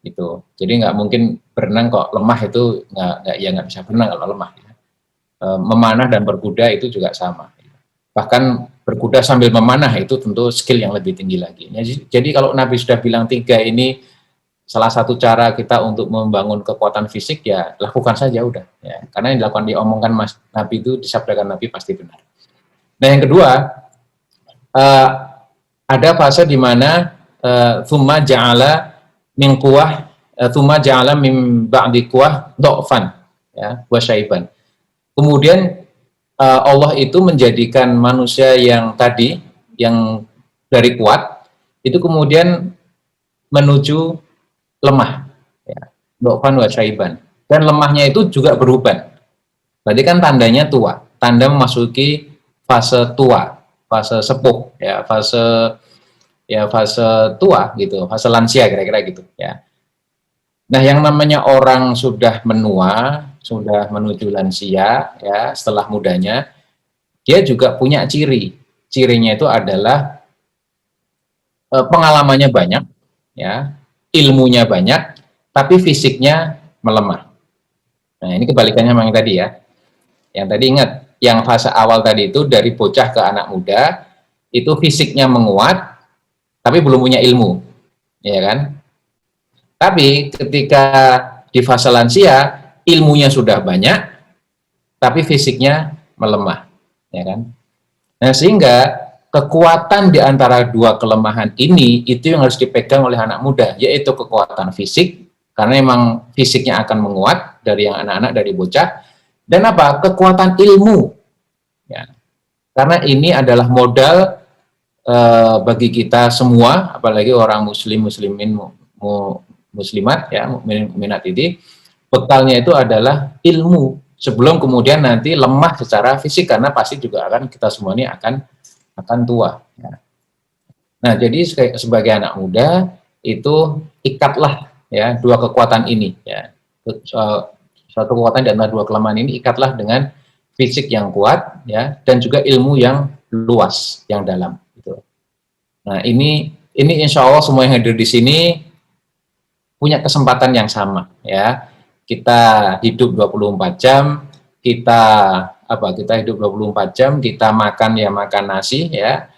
Gitu. Jadi nggak mungkin berenang kok lemah, itu nggak bisa berenang kalau lemah ya. Memanah dan berkuda itu juga sama. Bahkan berkuda sambil memanah itu tentu skill yang lebih tinggi lagi. Jadi kalau Nabi sudah bilang 3 ini salah satu cara kita untuk membangun kekuatan fisik, ya lakukan saja udah ya. Karena yang diomongkan Nabi itu, disabdakan Nabi pasti benar. Nah, yang kedua, ada fase di mana thumma ja'ala min quwwah thumma ja'ala min ba'di quwwah dha'fan, ya, wa syaiban. Kemudian Allah itu menjadikan manusia yang tadi, yang dari kuat, itu kemudian menuju lemah, ya, dha'fan wa syaiban. Dan lemahnya itu juga beruban. Berarti kan tandanya tua, tanda memasuki fase tua, fase sepuh, ya, fase tua gitu, fase lansia kira-kira gitu, ya. Nah, yang namanya orang sudah menua, sudah menuju lansia, ya, setelah mudanya, dia juga punya ciri. Cirinya itu adalah pengalamannya banyak, ya, ilmunya banyak, tapi fisiknya melemah. Nah, ini kebalikannya sama yang tadi, ya. Yang tadi ingat, yang fase awal tadi itu dari bocah ke anak muda, itu fisiknya menguat, tapi belum punya ilmu, ya kan? Tapi ketika di fase lansia, ilmunya sudah banyak, tapi fisiknya melemah, ya kan? Nah, sehingga kekuatan di antara dua kelemahan ini, itu yang harus dipegang oleh anak muda, yaitu kekuatan fisik, karena memang fisiknya akan menguat dari yang anak-anak, dari bocah, dan apa? Kekuatan ilmu, ya. Karena ini adalah modal bagi kita semua, apalagi orang muslimin muslimat, ya, mukminat ini, bekalnya itu adalah ilmu sebelum kemudian nanti lemah secara fisik, karena pasti juga akan kita semua ini akan tua, ya. Nah, jadi sebagai anak muda itu ikatlah, ya, dua kekuatan ini, ya, suatu kekuatan di antara dua kelemahan ini, ikatlah dengan fisik yang kuat, ya, dan juga ilmu yang luas, yang dalam, gitu. Nah, ini insya Allah semua yang hadir di sini punya kesempatan yang sama, ya. Kita hidup 24 jam, kita hidup 24 jam, kita makan ya makan nasi, ya.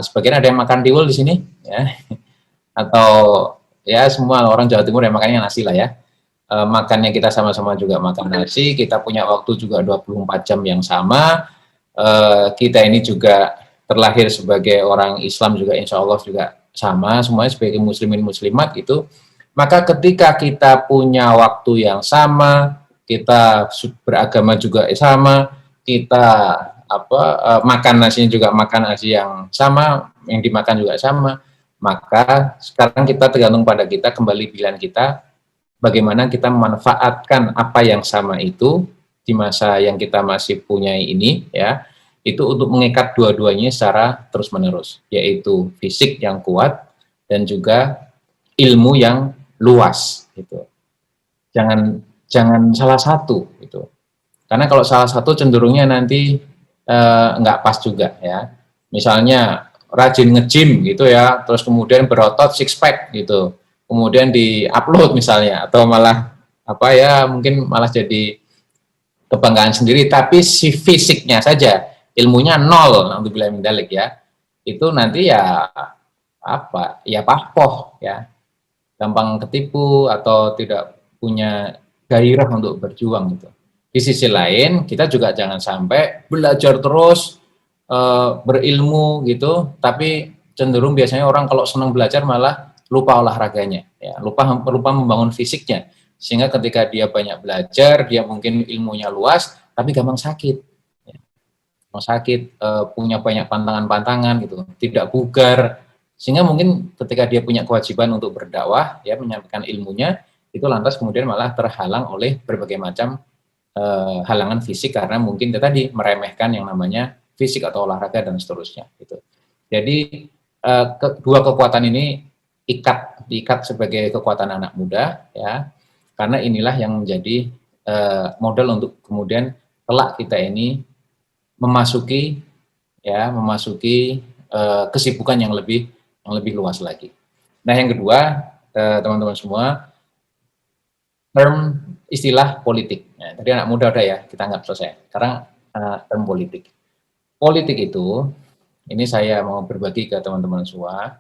Sebagian ada yang makan tiwul di sini, ya. Atau ya semua orang Jawa Timur yang makannya nasi lah, ya. Makannya kita sama-sama juga makan nasi, kita punya waktu juga 24 jam yang sama, kita ini juga terlahir sebagai orang Islam juga insya Allah juga sama, semuanya sebagai muslimin muslimat gitu. Maka ketika kita punya waktu yang sama, kita beragama juga sama, kita makan nasinya juga makan nasi yang sama, yang dimakan juga sama, maka sekarang kita tergantung pada kita, kembali pilihan kita, bagaimana kita memanfaatkan apa yang sama itu di masa yang kita masih punya ini, ya, itu untuk mengikat dua-duanya secara terus-menerus, yaitu fisik yang kuat dan juga ilmu yang luas, gitu. Jangan salah satu, gitu. Karena kalau salah satu cenderungnya nanti nggak pas juga, ya. Misalnya rajin nge-gym gitu, ya, terus kemudian berotot six pack gitu, kemudian di-upload misalnya, atau malah mungkin malah jadi kebanggaan sendiri, tapi si fisiknya saja, ilmunya nol, alhamdulillah min dzalik, ya, itu nanti ya pahpoh, ya, gampang ketipu atau tidak punya gairah untuk berjuang gitu. Di sisi lain, kita juga jangan sampai belajar terus, berilmu gitu, tapi cenderung biasanya orang kalau senang belajar malah lupa olahraganya, ya, lupa membangun fisiknya, sehingga ketika dia banyak belajar, dia mungkin ilmunya luas, tapi gampang sakit, ya. Punya banyak pantangan-pantangan gitu, tidak bugar, sehingga mungkin ketika dia punya kewajiban untuk berdakwah, ya, menyampaikan ilmunya, itu lantas kemudian malah terhalang oleh berbagai macam halangan fisik, karena mungkin tadi meremehkan yang namanya fisik atau olahraga dan seterusnya gitu. Jadi dua kekuatan ini diikat sebagai kekuatan anak muda, ya, karena inilah yang menjadi modal untuk kemudian kelak kita ini memasuki kesibukan yang lebih luas lagi. Nah, yang kedua, teman-teman semua, term istilah politik. Nah, tadi anak muda udah, ya, kita anggap selesai. Sekarang term politik. Politik itu, ini saya mau berbagi ke teman-teman semua,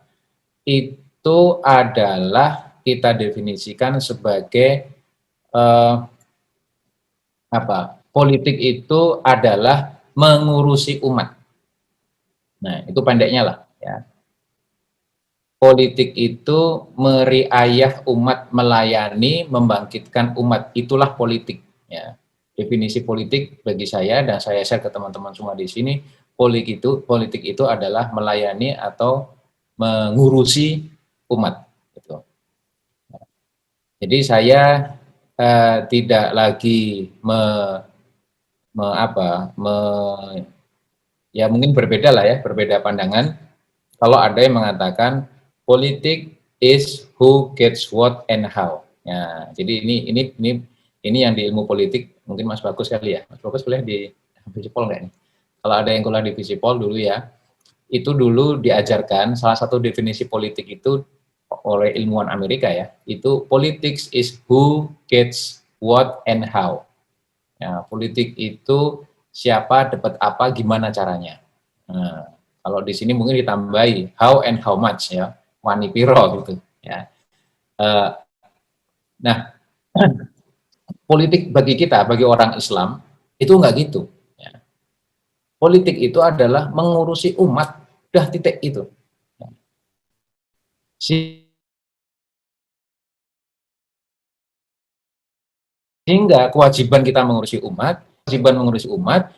itu adalah kita definisikan sebagai politik itu adalah mengurusi umat. Nah, itu pendeknya lah ya. Politik itu meriayah umat, melayani, membangkitkan umat. Itulah politik ya. Definisi politik bagi saya dan saya share ke teman-teman semua di sini, politik itu adalah melayani atau mengurusi umat gitu. Jadi saya tidak lagi ya mungkin berbeda lah ya, berbeda pandangan. Kalau ada yang mengatakan politik is who gets what and how. Ya, jadi ini yang di ilmu politik mungkin Mas Bagus kali ya. Mas Bagus kuliah di Visipol nggak nih? Kalau ada yang kuliah di Visipol dulu ya, itu dulu diajarkan salah satu definisi politik itu oleh ilmuwan Amerika ya, itu politics is who gets what and how. Ya, politik itu siapa dapat apa, gimana caranya. Nah, kalau di sini mungkin ditambahi how and how much ya, wani piro gitu ya. Nah, politik bagi kita, bagi orang Islam itu enggak gitu. Ya. Politik itu adalah mengurusi umat, udah titik itu. Sehingga kewajiban kita mengurusi umat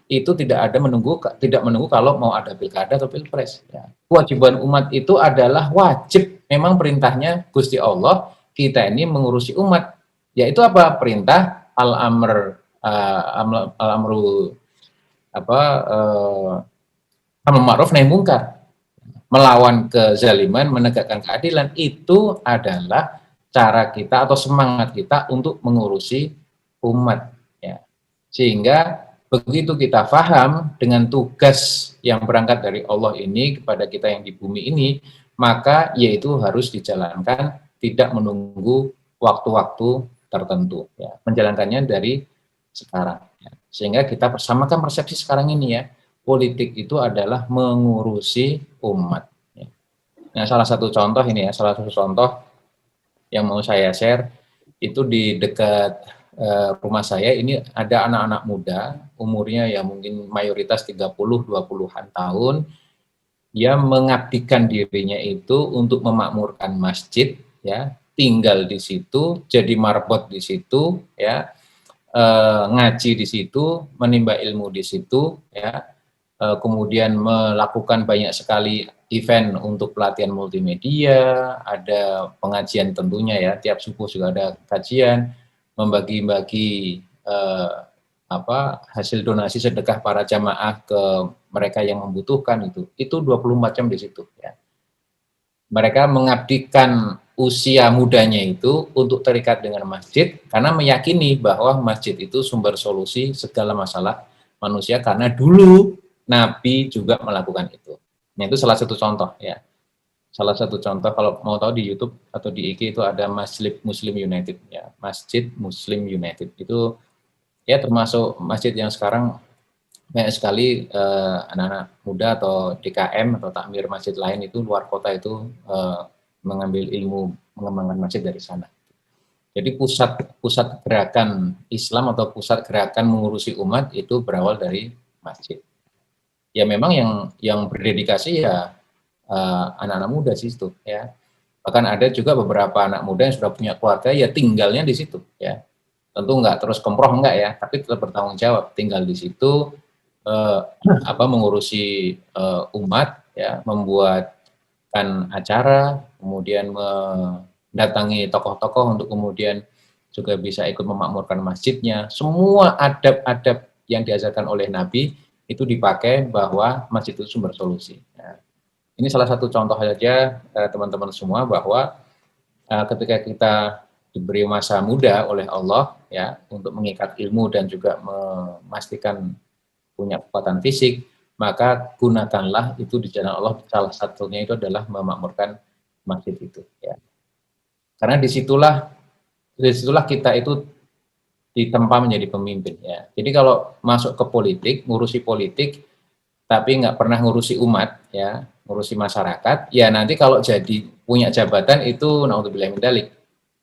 itu tidak menunggu kalau mau ada pilkada atau pilpres. Ya. Kewajiban umat itu adalah wajib, memang perintahnya Gusti Allah, kita ini mengurusi umat. Yaitu apa? Perintah al-amru ma'ruf nahi munkar. Melawan kezaliman, menegakkan keadilan, itu adalah cara kita atau semangat kita untuk mengurusi umat ya. Sehingga begitu kita paham dengan tugas yang berangkat dari Allah ini kepada kita yang di bumi ini, maka yaitu harus dijalankan tidak menunggu waktu-waktu tertentu ya. Menjalankannya dari sekarang ya. Sehingga kita persamakan persepsi sekarang ini ya, politik itu adalah mengurusi umat ya. Nah, salah satu contoh ini ya, salah satu contoh yang mau saya share itu di dekat rumah saya ini ada anak-anak muda, umurnya ya mungkin mayoritas 30-20-an tahun, dia mengabdikan dirinya itu untuk memakmurkan masjid, ya, tinggal di situ, jadi marbot di situ, ya, ngaji di situ, menimba ilmu di situ, ya, kemudian melakukan banyak sekali event untuk pelatihan multimedia, ada pengajian tentunya ya, tiap subuh juga ada kajian, membagi-bagi hasil donasi sedekah para jamaah ke mereka yang membutuhkan itu 24 jam di situ ya. Mereka mengabdikan usia mudanya itu untuk terikat dengan masjid karena meyakini bahwa masjid itu sumber solusi segala masalah manusia karena dulu Nabi juga melakukan itu. Nah, itu salah satu contoh ya. Salah satu contoh kalau mau tahu di YouTube atau di IG itu ada Masjid Muslim United ya, Masjid Muslim United itu ya termasuk masjid yang sekarang banyak sekali anak-anak muda atau DKM atau takmir masjid lain itu luar kota itu mengambil ilmu mengembangkan masjid dari sana. Jadi pusat gerakan Islam atau pusat gerakan mengurusi umat itu berawal dari masjid. Ya memang yang berdedikasi ya anak-anak muda sih itu ya. Bahkan ada juga beberapa anak muda yang sudah punya keluarga ya tinggalnya di situ ya. Tentu enggak terus kemproh enggak ya, tapi tetap bertanggung jawab tinggal di situ mengurusi umat ya, membuatkan acara, kemudian mendatangi tokoh-tokoh untuk kemudian juga bisa ikut memakmurkan masjidnya. Semua adab-adab yang diajarkan oleh Nabi itu dipakai bahwa masjid itu sumber solusi. Ya. Ini salah satu contoh saja teman-teman semua bahwa ketika kita diberi masa muda oleh Allah ya untuk mengikat ilmu dan juga memastikan punya kekuatan fisik, maka gunakanlah itu di jalan Allah. Salah satunya itu adalah memakmurkan masjid itu ya. Karena disitulah kita itu ditempa menjadi pemimpin ya. Jadi kalau masuk ke politik, ngurusi politik tapi nggak pernah ngurusi umat ya, ngurusi masyarakat, ya nanti kalau jadi punya jabatan itu naudzubillah min dzalik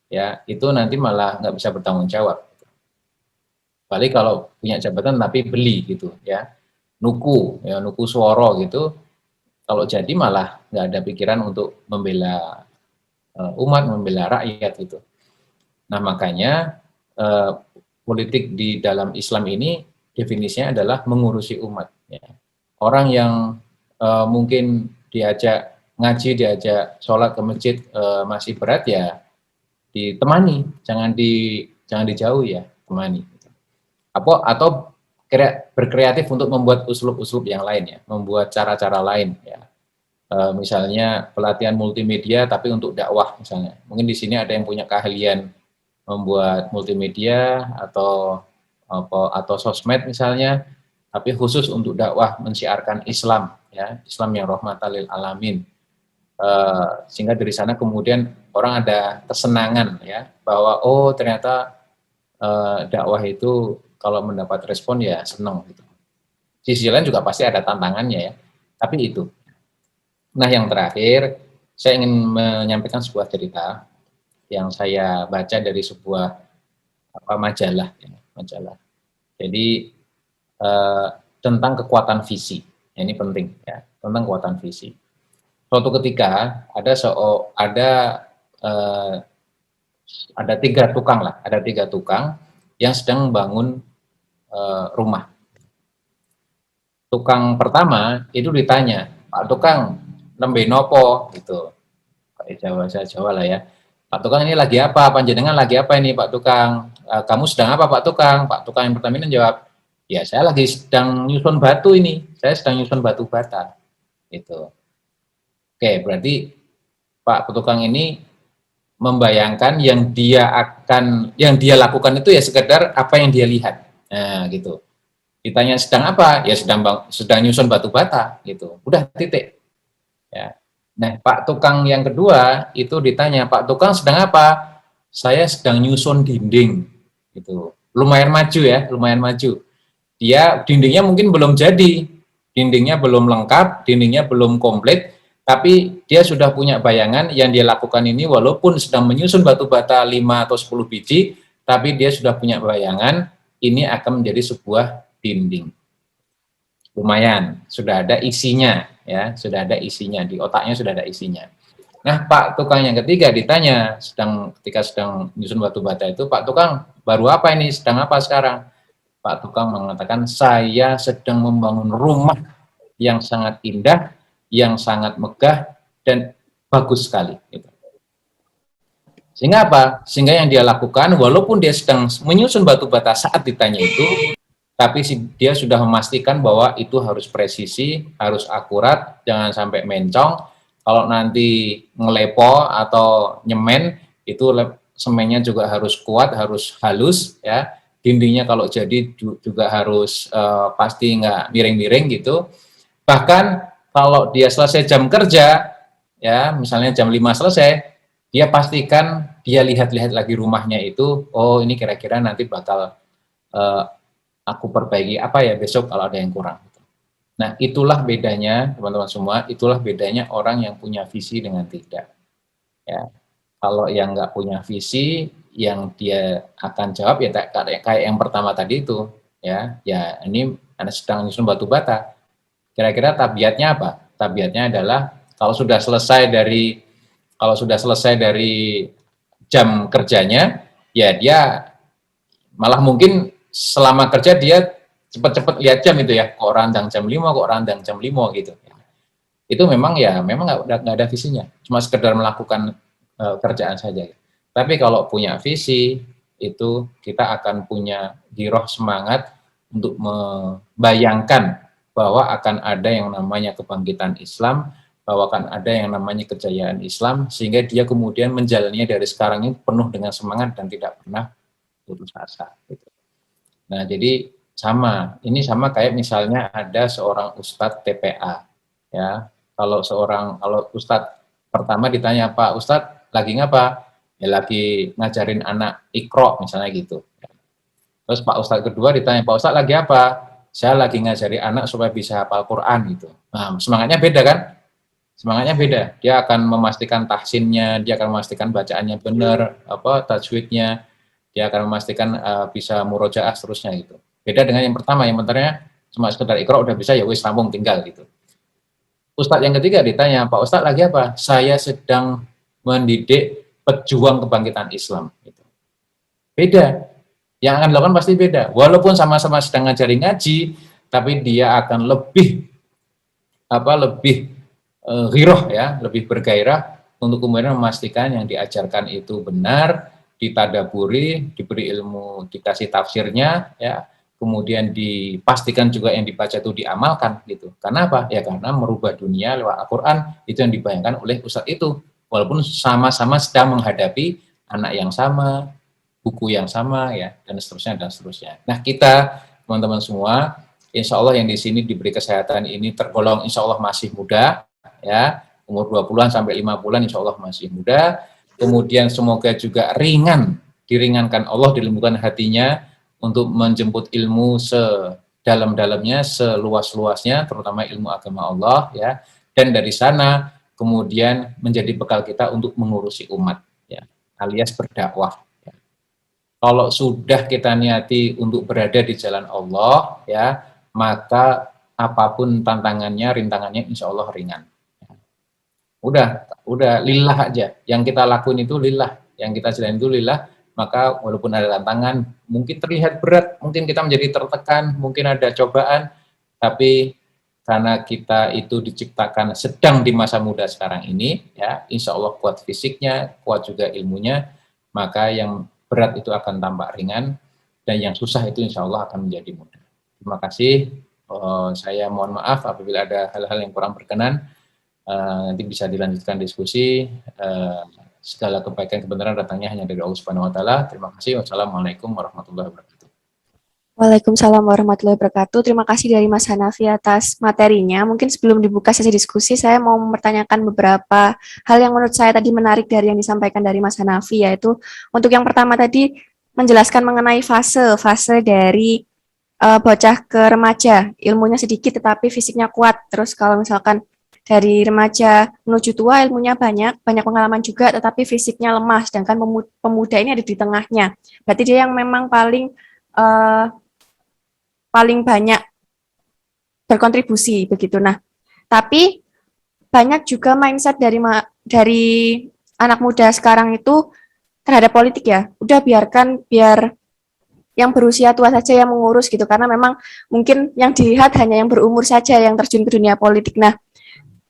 ya, itu nanti malah nggak bisa bertanggung jawab. Balik kalau punya jabatan tapi beli gitu ya, nuku suara gitu, Kalau jadi malah nggak ada pikiran untuk membela umat, membela rakyat gitu. Nah makanya politik di dalam Islam ini definisinya adalah mengurusi umat. Ya. Orang yang mungkin diajak ngaji, diajak sholat ke masjid masih berat ya ditemani, jangan dijauh ya, temani. Atau berkreatif untuk membuat uslub-uslub yang lain ya, membuat cara-cara lain ya. Misalnya pelatihan multimedia tapi untuk dakwah misalnya. Mungkin di sini ada yang punya keahlian membuat multimedia atau sosmed misalnya, tapi khusus untuk dakwah mensiarkan Islam ya, Islam yang rahmatan lil alamin. Sehingga dari sana kemudian orang ada kesenangan ya bahwa oh ternyata dakwah itu kalau mendapat respon ya senang gitu. Di sisi lain juga pasti ada tantangannya ya, tapi itu. Nah yang terakhir saya ingin menyampaikan sebuah cerita yang saya baca dari sebuah majalah ya, majalah. Jadi tentang kekuatan visi, ya, ini penting ya, tentang kekuatan visi. Suatu ketika ada tiga tukang yang sedang membangun rumah. Tukang pertama itu ditanya, Pak Tukang, nembe nopo gitu, pakai Jawa lah ya. Pak Tukang ini lagi apa? Panjenengan lagi apa ini Pak Tukang? Kamu sedang apa Pak Tukang? Pak Tukang yang pertama ini jawab, ya saya lagi sedang nyusun batu ini, saya sedang nyusun batu bata. Gitu. Oke, berarti Pak Tukang ini membayangkan yang dia lakukan itu ya sekedar apa yang dia lihat. Nah, gitu. Ditanya sedang apa? Ya sedang nyusun batu bata gitu. Udah titik. Ya. Nah, Pak Tukang yang kedua itu ditanya, Pak Tukang sedang apa? Saya sedang nyusun dinding gitu. Lumayan maju ya, lumayan maju. Dia dindingnya mungkin belum jadi. Dindingnya belum lengkap, dindingnya belum komplit. Tapi dia sudah punya bayangan yang dia lakukan ini walaupun sedang menyusun batu bata 5 atau 10 biji, tapi dia sudah punya bayangan ini akan menjadi sebuah dinding. Lumayan, sudah ada isinya ya, sudah ada isinya di otaknya, sudah ada isinya. Nah, Pak Tukang yang ketiga ditanya ketika sedang menyusun batu bata itu, Pak Tukang, baru apa ini? Sedang apa sekarang? Pak Tukang mengatakan, saya sedang membangun rumah yang sangat indah, yang sangat megah dan bagus sekali. Gitu. Sehingga apa? Sehingga yang dia lakukan, walaupun dia sedang menyusun batu bata saat ditanya itu, tapi dia sudah memastikan bahwa itu harus presisi, harus akurat, jangan sampai mencong. Kalau nanti ngelepo atau nyemen, itu semennya juga harus kuat, harus halus, ya. Dindingnya kalau jadi juga harus pasti nggak miring-miring gitu. Bahkan kalau dia selesai jam kerja, ya misalnya jam 5 selesai, dia pastikan dia lihat-lihat lagi rumahnya itu, oh ini kira-kira nanti bakal aku perbaiki apa ya besok kalau ada yang kurang. Nah itulah bedanya teman-teman semua, itulah bedanya orang yang punya visi dengan tidak. Ya, kalau yang nggak punya visi, yang dia akan jawab ya kayak yang pertama tadi itu, ya ini Anda sedang nyusun batu bata. Kira-kira tabiatnya apa? Tabiatnya adalah kalau sudah selesai dari jam kerjanya, ya dia malah mungkin selama kerja dia cepat-cepat lihat jam itu ya, kok randang jam 5, kok randang jam 5 gitu. Itu memang nggak ada visinya, cuma sekedar melakukan kerjaan saja. Tapi kalau punya visi, itu kita akan punya giroh semangat untuk membayangkan bahwa akan ada yang namanya kebangkitan Islam, bahwa akan ada yang namanya kejayaan Islam, sehingga dia kemudian menjalannya dari sekarang ini penuh dengan semangat dan tidak pernah putus asa. Gitu. Nah, jadi ini sama kayak misalnya ada seorang ustadz TPA, ya. Kalau ustadz pertama ditanya, Pak Ustadz lagi ngapa? Ya lagi ngajarin anak Iqra misalnya gitu. Terus Pak Ustadz kedua ditanya, Pak Ustadz lagi apa? Saya lagi ngajari anak supaya bisa hafal Quran gitu. Nah, semangatnya beda kan? Semangatnya beda. Dia akan memastikan tahsinnya, dia akan memastikan bacaannya benar, tajwidnya, dia akan memastikan bisa murojaah seterusnya gitu. Beda dengan yang pertama, yang bentarnya cuma sekedar Iqra udah bisa ya wis rampung tinggal gitu. Ustadz yang ketiga ditanya, Pak Ustadz lagi apa? Saya sedang mendidik pejuang kebangkitan Islam. Gitu. Beda. Yang akan dilakukan pasti beda. Walaupun sama-sama sedang ngajari ngaji, tapi dia akan lebih ghiroh ya, lebih bergairah untuk kemudian memastikan yang diajarkan itu benar, ditadaburi, diberi ilmu, dikasih tafsirnya, ya, kemudian dipastikan juga yang dibaca itu diamalkan gitu. Karena apa? Ya karena merubah dunia lewat Al-Quran itu yang dibayangkan oleh Ustadz itu. Walaupun sama-sama sedang menghadapi anak yang sama, buku yang sama, ya, dan seterusnya dan seterusnya. Nah kita teman-teman semua, insya Allah yang di sini diberi kesehatan ini tergolong insya Allah masih muda, ya, umur 20-an sampai 50-an insya Allah masih muda. Kemudian semoga juga diringankan Allah, dilembutkan hatinya untuk menjemput ilmu sedalam-dalamnya, seluas-luasnya, terutama ilmu agama Allah, ya. Dan dari sana kemudian menjadi bekal kita untuk mengurusi umat, ya, alias berdakwah. Ya. Kalau sudah kita niati untuk berada di jalan Allah, ya, maka apapun tantangannya, rintangannya, insya Allah ringan. Udah lillah aja. Yang kita lakuin itu lillah, yang kita jalanin itu lillah. Maka walaupun ada tantangan, mungkin terlihat berat, mungkin kita menjadi tertekan, mungkin ada cobaan, tapi karena kita itu diciptakan sedang di masa muda sekarang ini, ya, insya Allah kuat fisiknya, kuat juga ilmunya, maka yang berat itu akan tampak ringan, dan yang susah itu insya Allah akan menjadi mudah. Terima kasih. Saya mohon maaf apabila ada hal-hal yang kurang berkenan. Nanti bisa dilanjutkan diskusi. Segala kebaikan kebenaran datangnya hanya dari Allah Subhanahu wa taala. Terima kasih. Wassalamualaikum warahmatullahi wabarakatuh. Waalaikumsalam warahmatullahi wabarakatuh. Terima kasih dari Mas Hanafi atas materinya. Mungkin sebelum dibuka sesi diskusi, saya mau mempertanyakan beberapa hal yang menurut saya tadi menarik dari yang disampaikan dari Mas Hanafi, yaitu untuk yang pertama tadi menjelaskan mengenai fase dari bocah ke remaja, ilmunya sedikit tetapi fisiknya kuat. Terus kalau misalkan dari remaja menuju tua ilmunya banyak pengalaman juga, tetapi fisiknya lemah, sedangkan pemuda ini ada di tengahnya. Berarti dia yang memang paling banyak berkontribusi begitu. Nah, tapi banyak juga mindset dari anak muda sekarang itu terhadap politik ya. Udah biar yang berusia tua saja yang mengurus gitu, karena memang mungkin yang dilihat hanya yang berumur saja yang terjun ke dunia politik. Nah,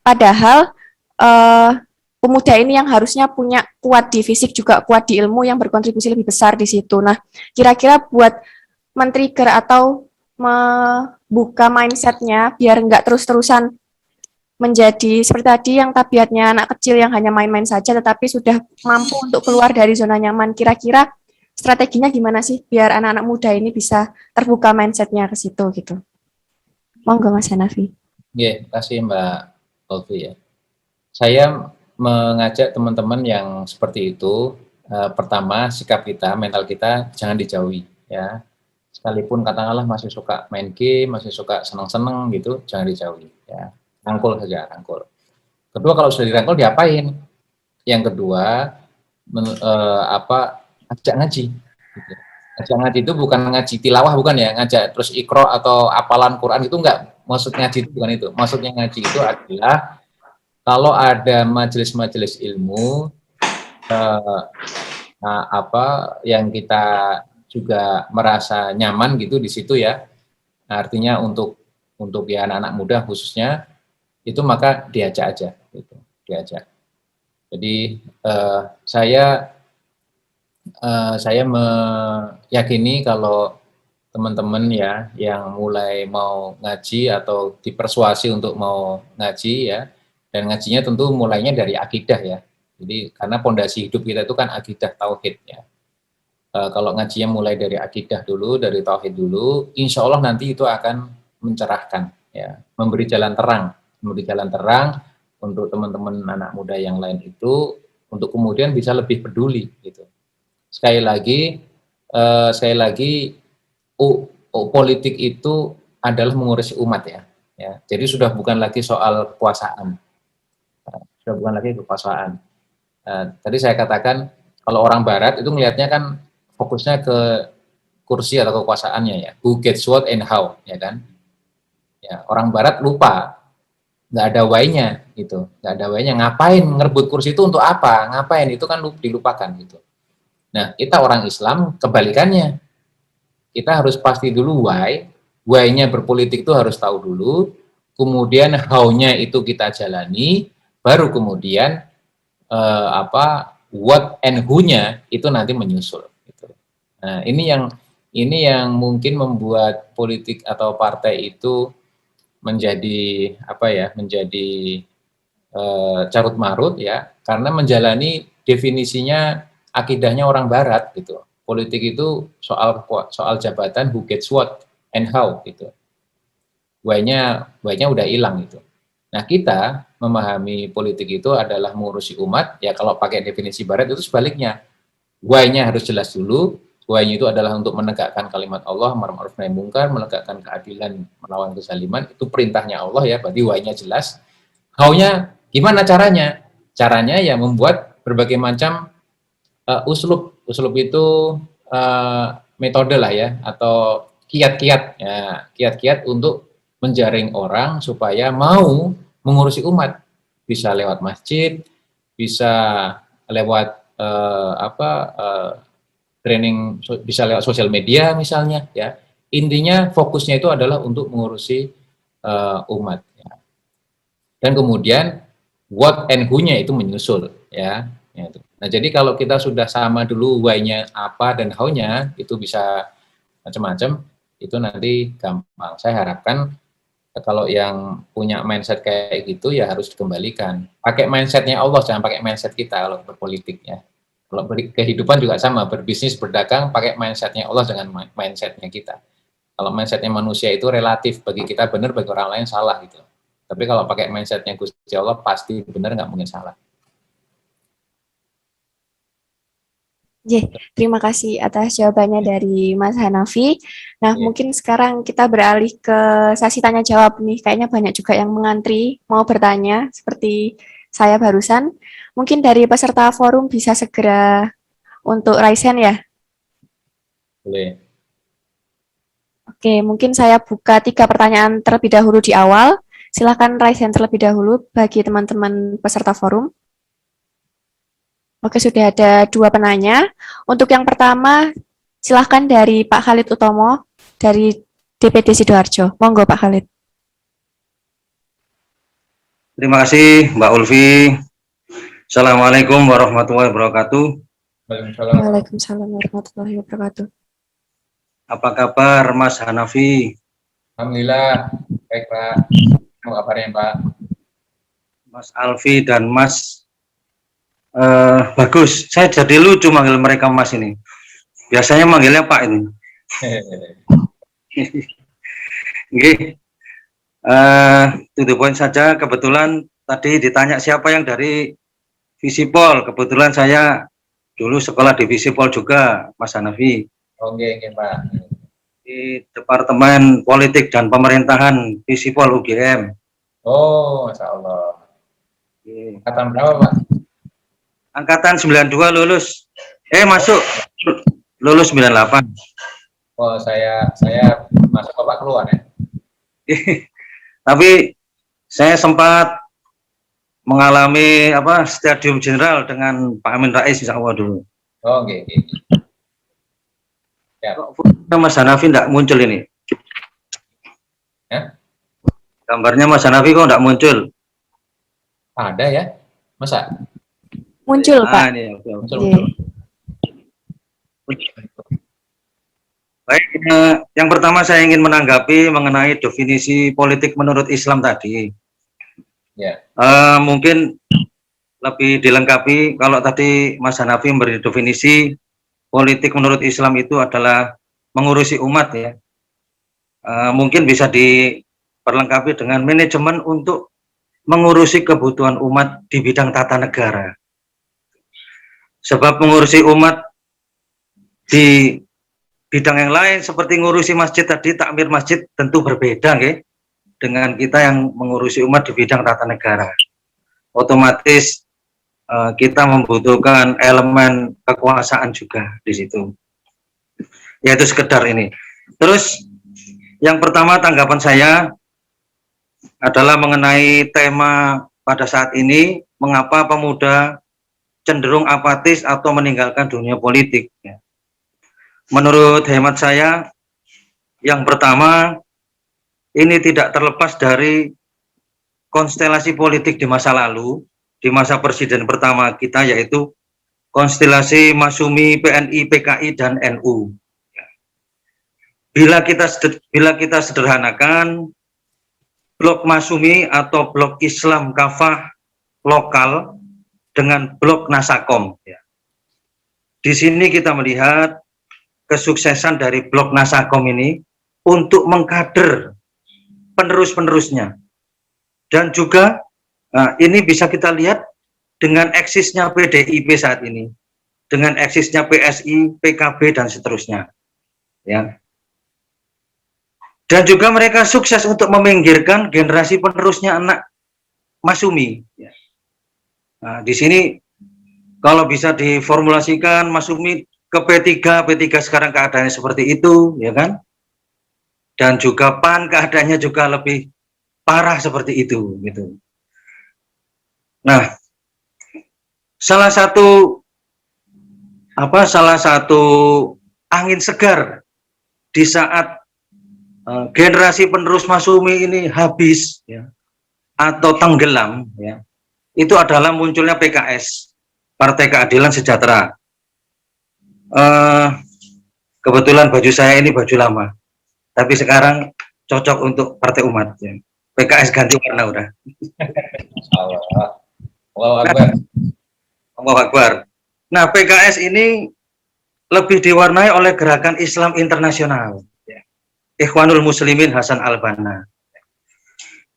padahal pemuda ini yang harusnya punya kuat di fisik juga kuat di ilmu yang berkontribusi lebih besar di situ. Nah, kira-kira buat men-trigger atau membuka mindsetnya biar nggak terus-terusan menjadi seperti tadi yang tabiatnya anak kecil yang hanya main-main saja tetapi sudah mampu untuk keluar dari zona nyaman. Kira-kira strateginya gimana sih biar anak-anak muda ini bisa terbuka mindsetnya ke situ gitu? Monggo Mas Hanafi. Terima kasih Mbak Olvi ya. Saya mengajak teman-teman yang seperti itu, pertama sikap kita, mental kita jangan dijauhi ya. Sekalipun katakanlah masih suka main game, masih suka seneng-seneng gitu, jangan dijauhi ya. Rangkul saja, rangkul. Kedua, kalau sudah dirangkul diapain? Yang kedua, ajak ngaji. Gitu. Ajak ngaji itu bukan ngaji tilawah, bukan ya, ngajak terus ikro atau apalan Quran itu enggak. Maksud ngaji itu bukan itu. Maksudnya ngaji itu adalah kalau ada majelis-majelis ilmu yang kita juga merasa nyaman gitu di situ ya. Artinya untuk ya anak-anak muda khususnya itu maka diajak aja gitu, diajak. Jadi saya meyakini kalau teman-teman ya yang mulai mau ngaji atau dipersuasi untuk mau ngaji ya, dan ngajinya tentu mulainya dari akidah ya. Jadi karena pondasi hidup kita itu kan akidah tauhid ya. Kalau ngajinya mulai dari akidah dulu, dari tauhid dulu, insya Allah nanti itu akan mencerahkan ya, memberi jalan terang untuk teman-teman anak muda yang lain itu untuk kemudian bisa lebih peduli gitu. Sekali lagi politik itu adalah mengurusi umat ya. Jadi sudah bukan lagi soal kekuasaan. Tadi saya katakan kalau orang barat itu melihatnya kan fokusnya ke kursi atau kekuasaannya ya. Who gets what and how, ya kan? Ya, orang barat lupa nggak ada why-nya gitu, nggak ada why-nya. Ngapain ngerebut kursi itu untuk apa? Ngapain itu kan dilupakan gitu. Nah, kita orang Islam kebalikannya. Kita harus pasti dulu why-nya berpolitik itu harus tahu dulu, kemudian how-nya itu kita jalani, baru kemudian what and who-nya itu nanti menyusul. Gitu. Nah, ini yang mungkin membuat politik atau partai itu menjadi menjadi carut marut ya, karena menjalani definisinya akidahnya orang Barat gitu. Politik itu soal jabatan, who gets what and how gitu. Why-nya udah hilang gitu. Nah, kita memahami politik itu adalah mengurusi umat, ya kalau pakai definisi Barat itu sebaliknya. Why-nya harus jelas dulu, why-nya itu adalah untuk menegakkan kalimat Allah, amar ma'ruf nahi munkar, menegakkan keadilan, melawan kezaliman, itu perintahnya Allah ya, berarti why-nya jelas. How-nya gimana caranya? Caranya ya membuat berbagai macam uslub itu metode lah ya, atau kiat-kiat ya, kiat-kiat untuk menjaring orang supaya mau mengurusi umat, bisa lewat masjid, bisa lewat training, bisa lewat sosial media misalnya ya. Intinya fokusnya itu adalah untuk mengurusi umat ya. Dan kemudian what and who-nya itu menyusul ya. Nah, jadi kalau kita sudah sama dulu why-nya apa dan how-nya, itu bisa macam-macam, itu nanti gampang. Saya harapkan kalau yang punya mindset kayak gitu ya harus dikembalikan. Pakai mindsetnya Allah, jangan pakai mindset kita kalau berpolitik ya. Kalau kehidupan juga sama, berbisnis, berdagang, pakai mindsetnya Allah dengan mindsetnya kita. Kalau mindsetnya manusia itu relatif, bagi kita benar, bagi orang lain salah gitu. Tapi kalau pakai mindsetnya Gusti Allah, pasti benar, nggak mungkin salah. Terima kasih atas jawabannya dari Mas Hanafi. Nah, Ya. mungkin sekarang kita beralih ke sesi tanya jawab nih. Kayaknya banyak juga yang mengantri mau bertanya seperti saya barusan. Mungkin dari peserta forum bisa segera untuk Raisen ya. Boleh. Oke, mungkin saya buka 3 pertanyaan terlebih dahulu di awal. Silakan Raisen terlebih dahulu bagi teman-teman peserta forum. Oke, sudah ada 2 penanya. Untuk yang pertama, silahkan dari Pak Khalid Utomo dari DPD Sidoarjo. Monggo Pak Khalid. Terima kasih Mbak Ulfi. Assalamualaikum warahmatullahi wabarakatuh. Waalaikumsalam warahmatullahi wabarakatuh. Apa kabar Mas Hanafi? Alhamdulillah, baik Pak. Apa kabarnya Pak? Mas Alfi dan Mas bagus. Saya jadi lucu manggil mereka Mas ini. Biasanya manggilnya Pak ini. Oke. To the point saja. Kebetulan tadi ditanya siapa yang dari Visipol. Kebetulan saya dulu sekolah di Visipol juga, Mas Hanafi. Oke, Pak. Di Departemen Politik dan Pemerintahan Visipol UGM. Oh, Masya Allah. Angkatan berapa Pak? Angkatan 92 lulus. Masuk lulus 98. Oh, saya masuk Bapak keluar ya. Tapi saya sempat mengalami stadium general dengan Pak Amin Rais insya Allah dulu. Oh, oke. Ya. Mas Hanafi enggak muncul ini. Ya? Gambarnya Mas Hanafi kok enggak muncul? Ada ya? Masa? Muncul, Pak. Ini, okay. Muncul. Baik, yang pertama saya ingin menanggapi mengenai definisi politik menurut Islam tadi. Ya. Mungkin lebih dilengkapi kalau tadi Mas Hanafi memberi definisi politik menurut Islam itu adalah mengurusi umat ya. Mungkin bisa diperlengkapi dengan manajemen untuk mengurusi kebutuhan umat di bidang tata negara. Sebab mengurusi umat di bidang yang lain seperti ngurusi masjid tadi, takmir masjid tentu berbeda ya, dengan kita yang mengurusi umat di bidang tata negara. Otomatis kita membutuhkan elemen kekuasaan juga di situ. Yaitu sekedar ini. Terus yang pertama tanggapan saya adalah mengenai tema pada saat ini, mengapa pemuda cenderung apatis atau meninggalkan dunia politik. Ya. Menurut hemat saya, yang pertama, ini tidak terlepas dari konstelasi politik di masa lalu, di masa presiden pertama kita, yaitu konstelasi Masyumi, PNI, PKI, dan NU. Bila kita sederhanakan, blok Masyumi atau blok Islam kafah lokal dengan blok Nasakom. Ya. Di sini kita melihat kesuksesan dari blok Nasakom ini untuk mengkader penerus-penerusnya. Dan juga ini bisa kita lihat dengan eksisnya PDIP saat ini, dengan eksisnya PSI, PKB, dan seterusnya. Ya. Dan juga mereka sukses untuk meminggirkan generasi penerusnya anak Masyumi. Ya. Nah, di sini kalau bisa diformulasikan Masyumi ke P3, P3 sekarang keadaannya seperti itu, ya kan? Dan juga PAN keadaannya juga lebih parah seperti itu, gitu. Nah, salah satu angin segar di saat generasi penerus Masyumi ini habis, ya, atau tenggelam, ya, itu adalah munculnya PKS, Partai Keadilan Sejahtera. Kebetulan baju saya ini baju lama, tapi sekarang cocok untuk Partai Umat. Ya. PKS ganti warna udah. Allahu Akbar. Allahu Akbar. Nah, PKS ini lebih diwarnai oleh gerakan Islam internasional. Ya. Ikhwanul Muslimin Hasan Al-Banna.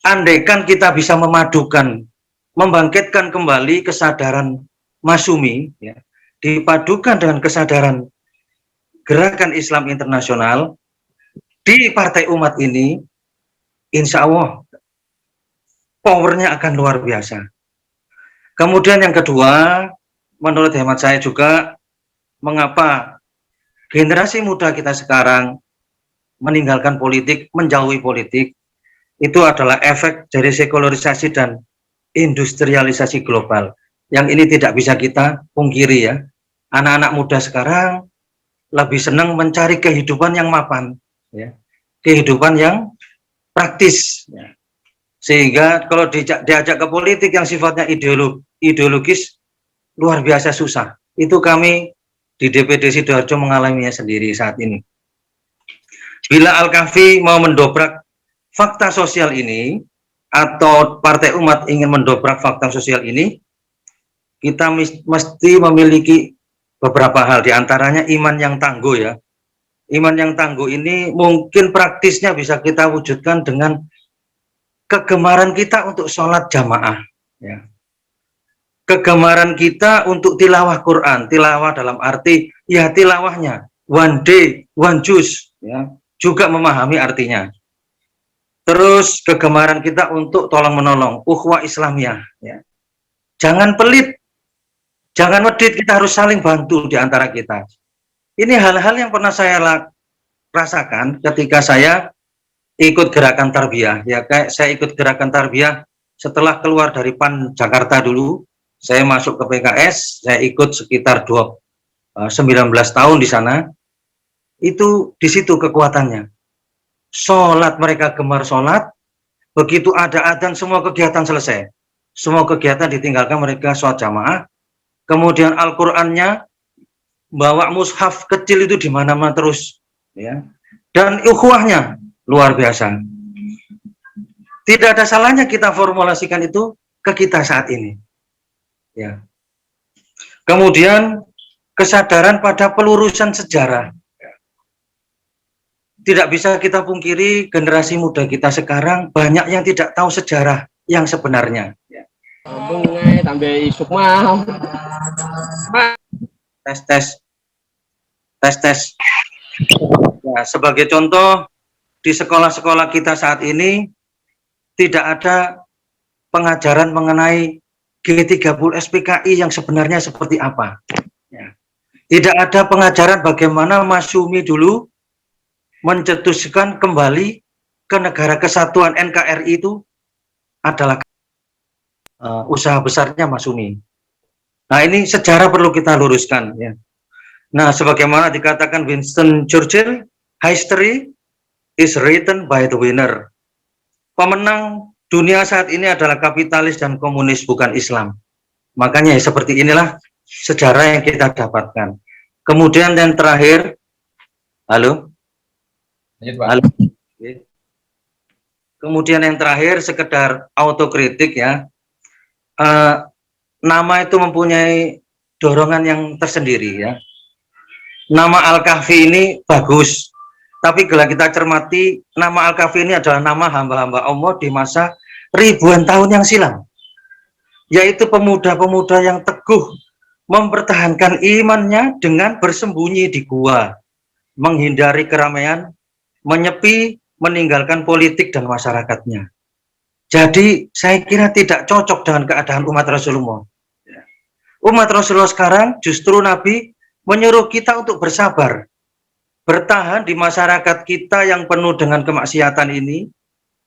Andaikan kita bisa memadukan, membangkitkan kembali kesadaran Masyumi, ya, dipadukan dengan kesadaran gerakan Islam internasional di Partai Umat ini, insya Allah powernya akan luar biasa. Kemudian yang kedua, menurut hemat saya juga, mengapa generasi muda kita sekarang meninggalkan politik, menjauhi politik, itu adalah efek dari sekularisasi dan industrialisasi global. Yang ini tidak bisa kita pungkiri, ya. Anak-anak muda sekarang lebih senang mencari kehidupan yang mapan, ya. Kehidupan yang praktis, ya. Sehingga kalau diajak ke politik yang sifatnya ideologis, luar biasa susah. Itu kami di DPD Sidoarjo mengalaminya sendiri saat ini. Bila Al-Kahfi mau mendobrak fakta sosial ini, atau Partai Umat ingin mendobrak fakta sosial ini, kita mesti memiliki beberapa hal, diantaranya iman yang tangguh, ya. Iman yang tangguh ini mungkin praktisnya bisa kita wujudkan dengan kegemaran kita untuk sholat jamaah, ya. Kegemaran kita untuk tilawah Quran, tilawah dalam arti ya tilawahnya one day, one juz, ya, juga memahami artinya. Terus kegemaran kita untuk tolong menolong, ukhuwah Islamiyah, ya. Jangan pelit, jangan medit, kita harus saling bantu di antara kita. Ini hal-hal yang pernah saya rasakan ketika saya ikut gerakan tarbiyah, ya. Kayak saya ikut gerakan tarbiyah setelah keluar dari PAN Jakarta dulu, saya masuk ke PKS, saya ikut sekitar 19 tahun di sana. Itu di situ kekuatannya. Sholat, mereka gemar sholat, begitu ada adzan semua kegiatan selesai. Semua kegiatan ditinggalkan, mereka sholat jamaah. Kemudian Al-Qur'annya, bawa mushaf kecil itu di mana-mana terus, ya. Dan ukhuwahnya luar biasa. Tidak ada salahnya kita formulasikan itu ke kita saat ini, ya. Kemudian kesadaran pada pelurusan sejarah. Tidak bisa kita pungkiri, generasi muda kita sekarang banyak yang tidak tahu sejarah yang sebenarnya. Ya. Tes. Ya, sebagai contoh, di sekolah-sekolah kita saat ini tidak ada pengajaran mengenai G30 SPKI yang sebenarnya seperti apa. Ya. Tidak ada pengajaran bagaimana Masyumi dulu mencetuskan kembali ke negara kesatuan NKRI itu adalah usaha besarnya Masyumi. Nah, ini sejarah perlu kita luruskan ya. Nah, sebagaimana dikatakan Winston Churchill, history is written by the winner. Pemenang dunia saat ini adalah kapitalis dan komunis, bukan Islam. Makanya seperti inilah sejarah yang kita dapatkan. Kemudian yang terakhir, halo? Lanjut, Pak. Halo. Kemudian yang terakhir sekedar autokritik ya. Nama itu mempunyai dorongan yang tersendiri ya. Nama Al-Kahfi ini bagus, tapi bila kita cermati, nama Al-Kahfi ini adalah nama hamba-hamba Allah di masa ribuan tahun yang silam, yaitu pemuda-pemuda yang teguh mempertahankan imannya dengan bersembunyi di gua, menghindari keramaian, menyepi, meninggalkan politik dan masyarakatnya. Jadi saya kira tidak cocok dengan keadaan umat Rasulullah. Umat Rasulullah sekarang justru Nabi menyuruh kita untuk bersabar, bertahan di masyarakat kita yang penuh dengan kemaksiatan ini.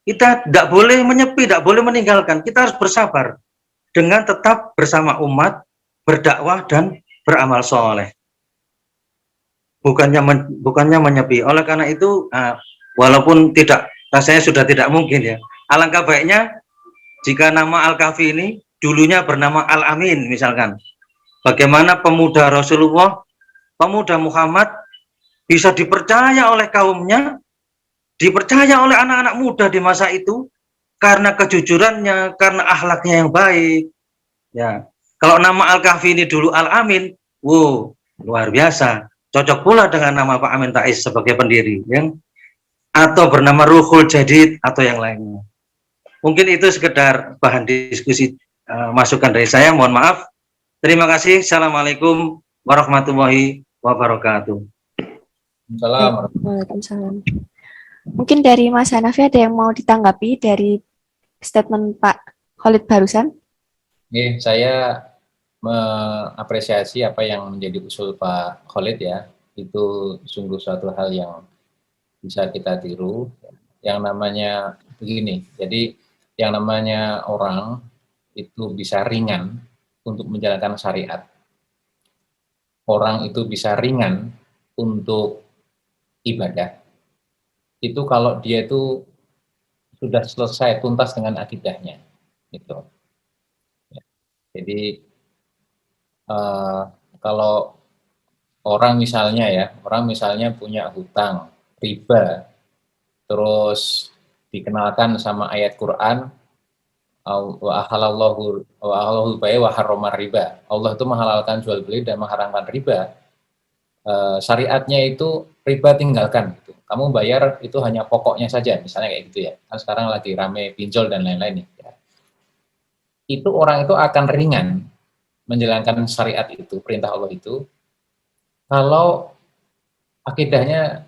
Kita tidak boleh menyepi, tidak boleh meninggalkan. Kita harus bersabar dengan tetap bersama umat, berdakwah dan beramal soleh. Bukannya menyepi. Oleh karena itu, walaupun tidak, rasanya sudah tidak mungkin ya. Alangkah baiknya jika nama Al-Kahfi ini dulunya bernama Al-Amin misalkan. Bagaimana pemuda Rasulullah, pemuda Muhammad bisa dipercaya oleh kaumnya, dipercaya oleh anak-anak muda di masa itu karena kejujurannya, karena akhlaknya yang baik. Ya, kalau nama Al-Kahfi ini dulu Al-Amin, wow, luar biasa. Cocok pula dengan nama Pak Amin Rais sebagai pendiri, ya. Atau bernama Ruhul Jadid atau yang lainnya. Mungkin itu sekedar bahan diskusi masukan dari saya. Mohon maaf. Terima kasih. Assalamualaikum warahmatullahi wabarakatuh. Waalaikumsalam. Mungkin dari Mas Hanafi ada yang mau ditanggapi dari statement Pak Khalid barusan? Saya mengapresiasi apa yang menjadi usul Pak Khalid ya. Itu sungguh suatu hal yang bisa kita tiru. Yang namanya begini, jadi yang namanya orang itu bisa ringan untuk menjalankan syariat. Orang itu bisa ringan untuk ibadah. Itu kalau dia itu sudah selesai tuntas dengan akidahnya. Gitu. Ya. Jadi kalau orang misalnya punya hutang riba, terus dikenalkan sama ayat Quran, wa ahalallahu bai wa harramar riba. Allah itu menghalalkan jual beli dan mengharamkan riba. Syariatnya itu riba tinggalkan gitu. Kamu bayar itu hanya pokoknya saja, misalnya kayak gitu ya. Kan sekarang lagi rame pinjol dan lain-lain ya. Itu orang itu akan ringan menjalankan syariat itu, perintah Allah itu, kalau akidahnya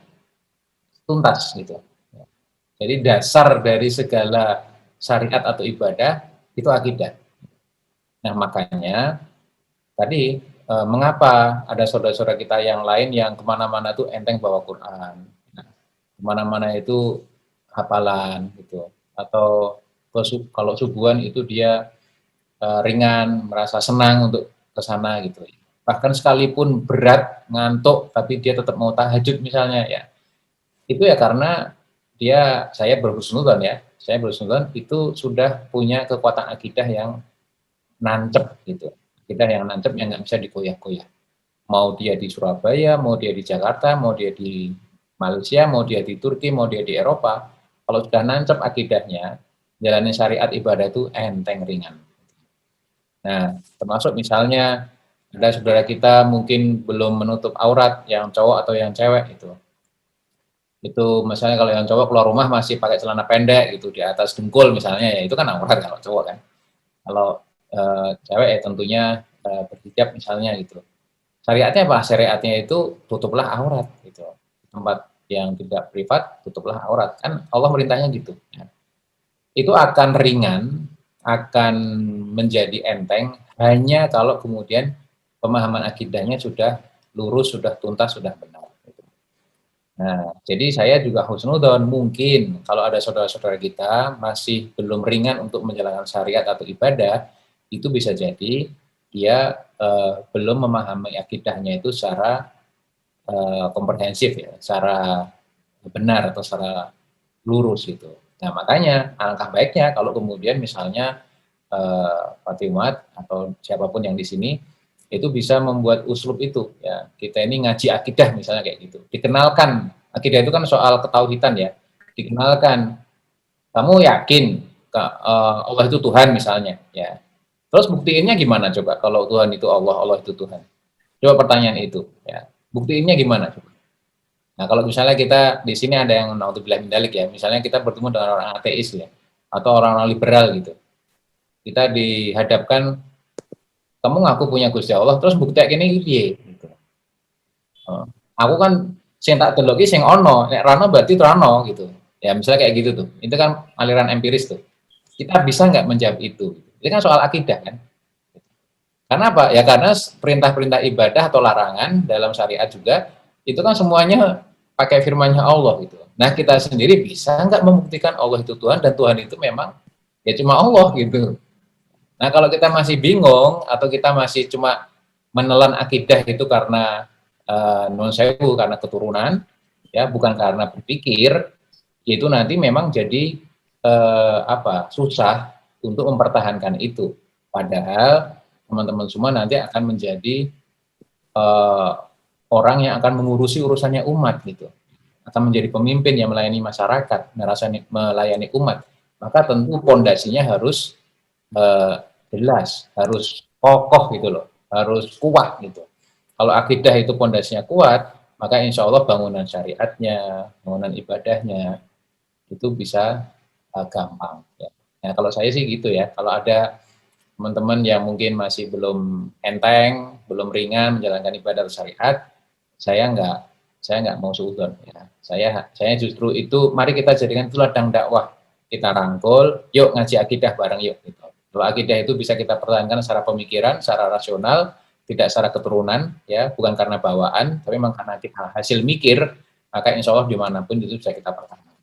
tuntas gitu. Jadi dasar dari segala syariat atau ibadah itu akidah. Nah makanya tadi mengapa ada saudara-saudara kita yang lain yang kemana-mana tuh enteng bawa Quran, nah, kemana-mana itu hafalan gitu, atau kalau subuhan itu dia ringan, merasa senang untuk ke sana gitu. Bahkan sekalipun berat, ngantuk, tapi dia tetap mau tahajud misalnya ya. Itu ya karena saya berhusnudzon ya. Saya berhusnudzon itu sudah punya kekuatan akidah yang nancep gitu. Akidah yang nancep yang nggak bisa dikoyak-koyak. Mau dia di Surabaya, mau dia di Jakarta, mau dia di Malaysia, mau dia di Turki, mau dia di Eropa, kalau sudah nancep akidahnya, jalanin syariat ibadah itu enteng ringan. Nah, termasuk misalnya ada saudara kita mungkin belum menutup aurat, yang cowok atau yang cewek itu. Itu misalnya kalau yang cowok keluar rumah masih pakai celana pendek gitu di atas dengkul misalnya, ya itu kan aurat kalau cowok kan. Kalau cewek ya tentunya berhijab misalnya gitu. Syariatnya apa? Syariatnya itu tutuplah aurat gitu. Tempat yang tidak privat tutuplah aurat, kan Allah merintahnya gitu. Itu akan ringan, akan menjadi enteng hanya kalau kemudian pemahaman akidahnya sudah lurus, sudah tuntas, sudah benar. Nah, jadi saya juga husnudzon, mungkin kalau ada saudara-saudara kita masih belum ringan untuk menjalankan syariat atau ibadah, itu bisa jadi dia belum memahami akidahnya itu secara komprehensif ya, secara benar atau secara lurus gitu. Nah, makanya alangkah baiknya kalau kemudian misalnya Pak Timat atau siapapun yang di sini itu bisa membuat uslub itu ya. Kita ini ngaji akidah misalnya kayak gitu. Dikenalkan, akidah itu kan soal ketauhidan ya. Dikenalkan, kamu yakin Allah itu Tuhan misalnya ya. Terus buktiinnya gimana coba kalau Tuhan itu Allah, Allah itu Tuhan? Coba pertanyaan itu ya. Buktiinnya gimana coba? Nah, kalau misalnya kita di sini ada yang naudzubillah min dzalik ya, misalnya kita bertemu dengan orang ateis ya atau orang-orang liberal gitu. Kita dihadapkan, kamu ngaku punya Gusti Allah, terus bukti ini piye gitu. Aku kan sing tak delok iki sing ono, nek rano berarti rano gitu. Ya, misalnya kayak gitu tuh. Itu kan aliran empiris tuh. Kita bisa nggak menjawab itu? Itu kan soal akidah kan. Karena apa? Ya karena perintah-perintah ibadah atau larangan dalam syariat juga itu kan semuanya pakai firman-Nya Allah gitu. Nah, kita sendiri bisa nggak membuktikan Allah itu Tuhan dan Tuhan itu memang ya cuma Allah gitu. Nah, kalau kita masih bingung atau kita masih cuma menelan akidah itu karena non sewu karena keturunan ya, bukan karena berpikir, itu nanti memang jadi susah untuk mempertahankan itu. Padahal teman-teman semua nanti akan menjadi orang yang akan mengurusi urusannya umat gitu, akan menjadi pemimpin yang melayani masyarakat, melayani umat. Maka tentu pondasinya harus jelas, harus kokoh gitu loh, harus kuat gitu. Kalau akidah itu pondasinya kuat, maka insya Allah bangunan syariatnya, bangunan ibadahnya itu bisa gampang. Ya. Nah, kalau saya sih gitu ya. Kalau ada teman-teman yang mungkin masih belum enteng, belum ringan menjalankan ibadah syariat, saya nggak mau suudzon. Ya. Saya justru itu, mari kita jadikan itu ladang dakwah. Kita rangkul, yuk ngaji akidah bareng yuk. Gitu. Kalau akidah itu bisa kita pertahankan secara pemikiran, secara rasional, tidak secara keturunan, ya, bukan karena bawaan, tapi memang karena kita hasil mikir, maka insya Allah dimanapun itu bisa kita pertahankan.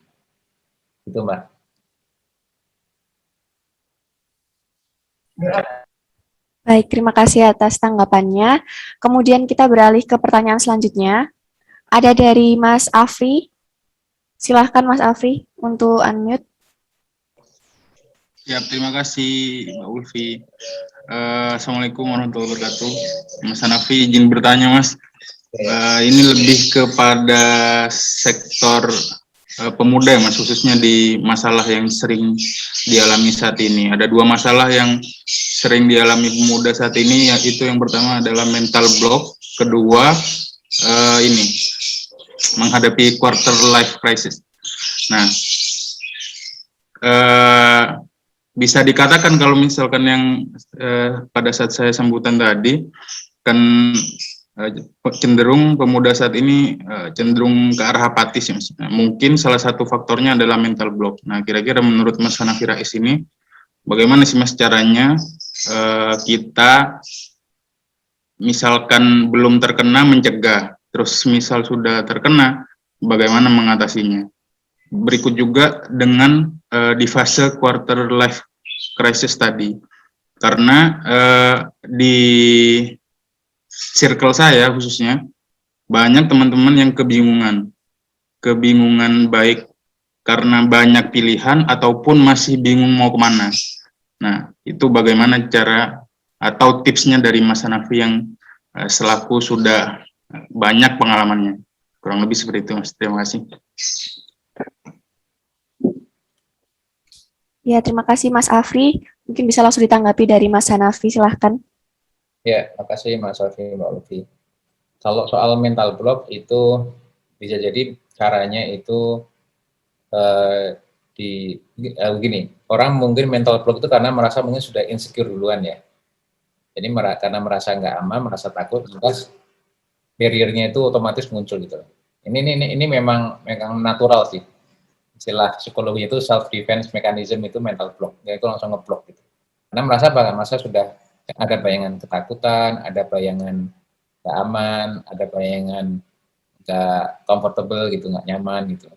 Itu Mbak. Baik, terima kasih atas tanggapannya. Kemudian kita beralih ke pertanyaan selanjutnya. Ada dari Mas Afri. Silahkan Mas Afri untuk unmute. Ya, terima kasih Mbak Ulfi. Assalamualaikum warahmatullahi wabarakatuh. Mas Hanafi, izin bertanya Mas. Ini lebih kepada sektor pemuda ya Mas, khususnya di masalah yang sering dialami saat ini. Ada dua masalah yang sering dialami pemuda saat ini, yaitu yang pertama adalah mental block, kedua ini menghadapi quarter life crisis. Nah, bisa dikatakan kalau misalkan yang pada saat saya sambutan tadi kan cenderung pemuda saat ini cenderung ke arah apatis ya Mas. Nah, mungkin salah satu faktornya adalah mental block. Nah, kira-kira menurut Mas Hanafi Rais ini bagaimana sih Mas caranya kita misalkan belum terkena mencegah, terus misal sudah terkena bagaimana mengatasinya? Berikut juga dengan di fase quarter life crisis tadi, karena di circle saya khususnya banyak teman-teman yang kebingungan baik karena banyak pilihan ataupun masih bingung mau kemana. Nah, itu bagaimana cara atau tipsnya dari Mas Hanafi yang selaku sudah banyak pengalamannya? Kurang lebih seperti itu Mas, terima kasih. Ya, terima kasih Mas Afri. Mungkin bisa langsung ditanggapi dari Mas Hanafi, silahkan. Ya, makasih Mas Sofi, Mbak Lufi. Kalau soal mental block itu bisa jadi caranya itu begini, orang mungkin mental block itu karena merasa mungkin sudah insecure duluan ya. Jadi karena merasa nggak aman, merasa takut, terus barrier-nya itu otomatis muncul gitu. Ini memang natural sih. Istilah psikologi itu self defense mechanism, itu mental block, yaitu langsung ngeblok gitu. Karena merasa sudah ada bayangan ketakutan, ada bayangan gak aman, ada bayangan nggak comfortable gitu, nggak nyaman gitu.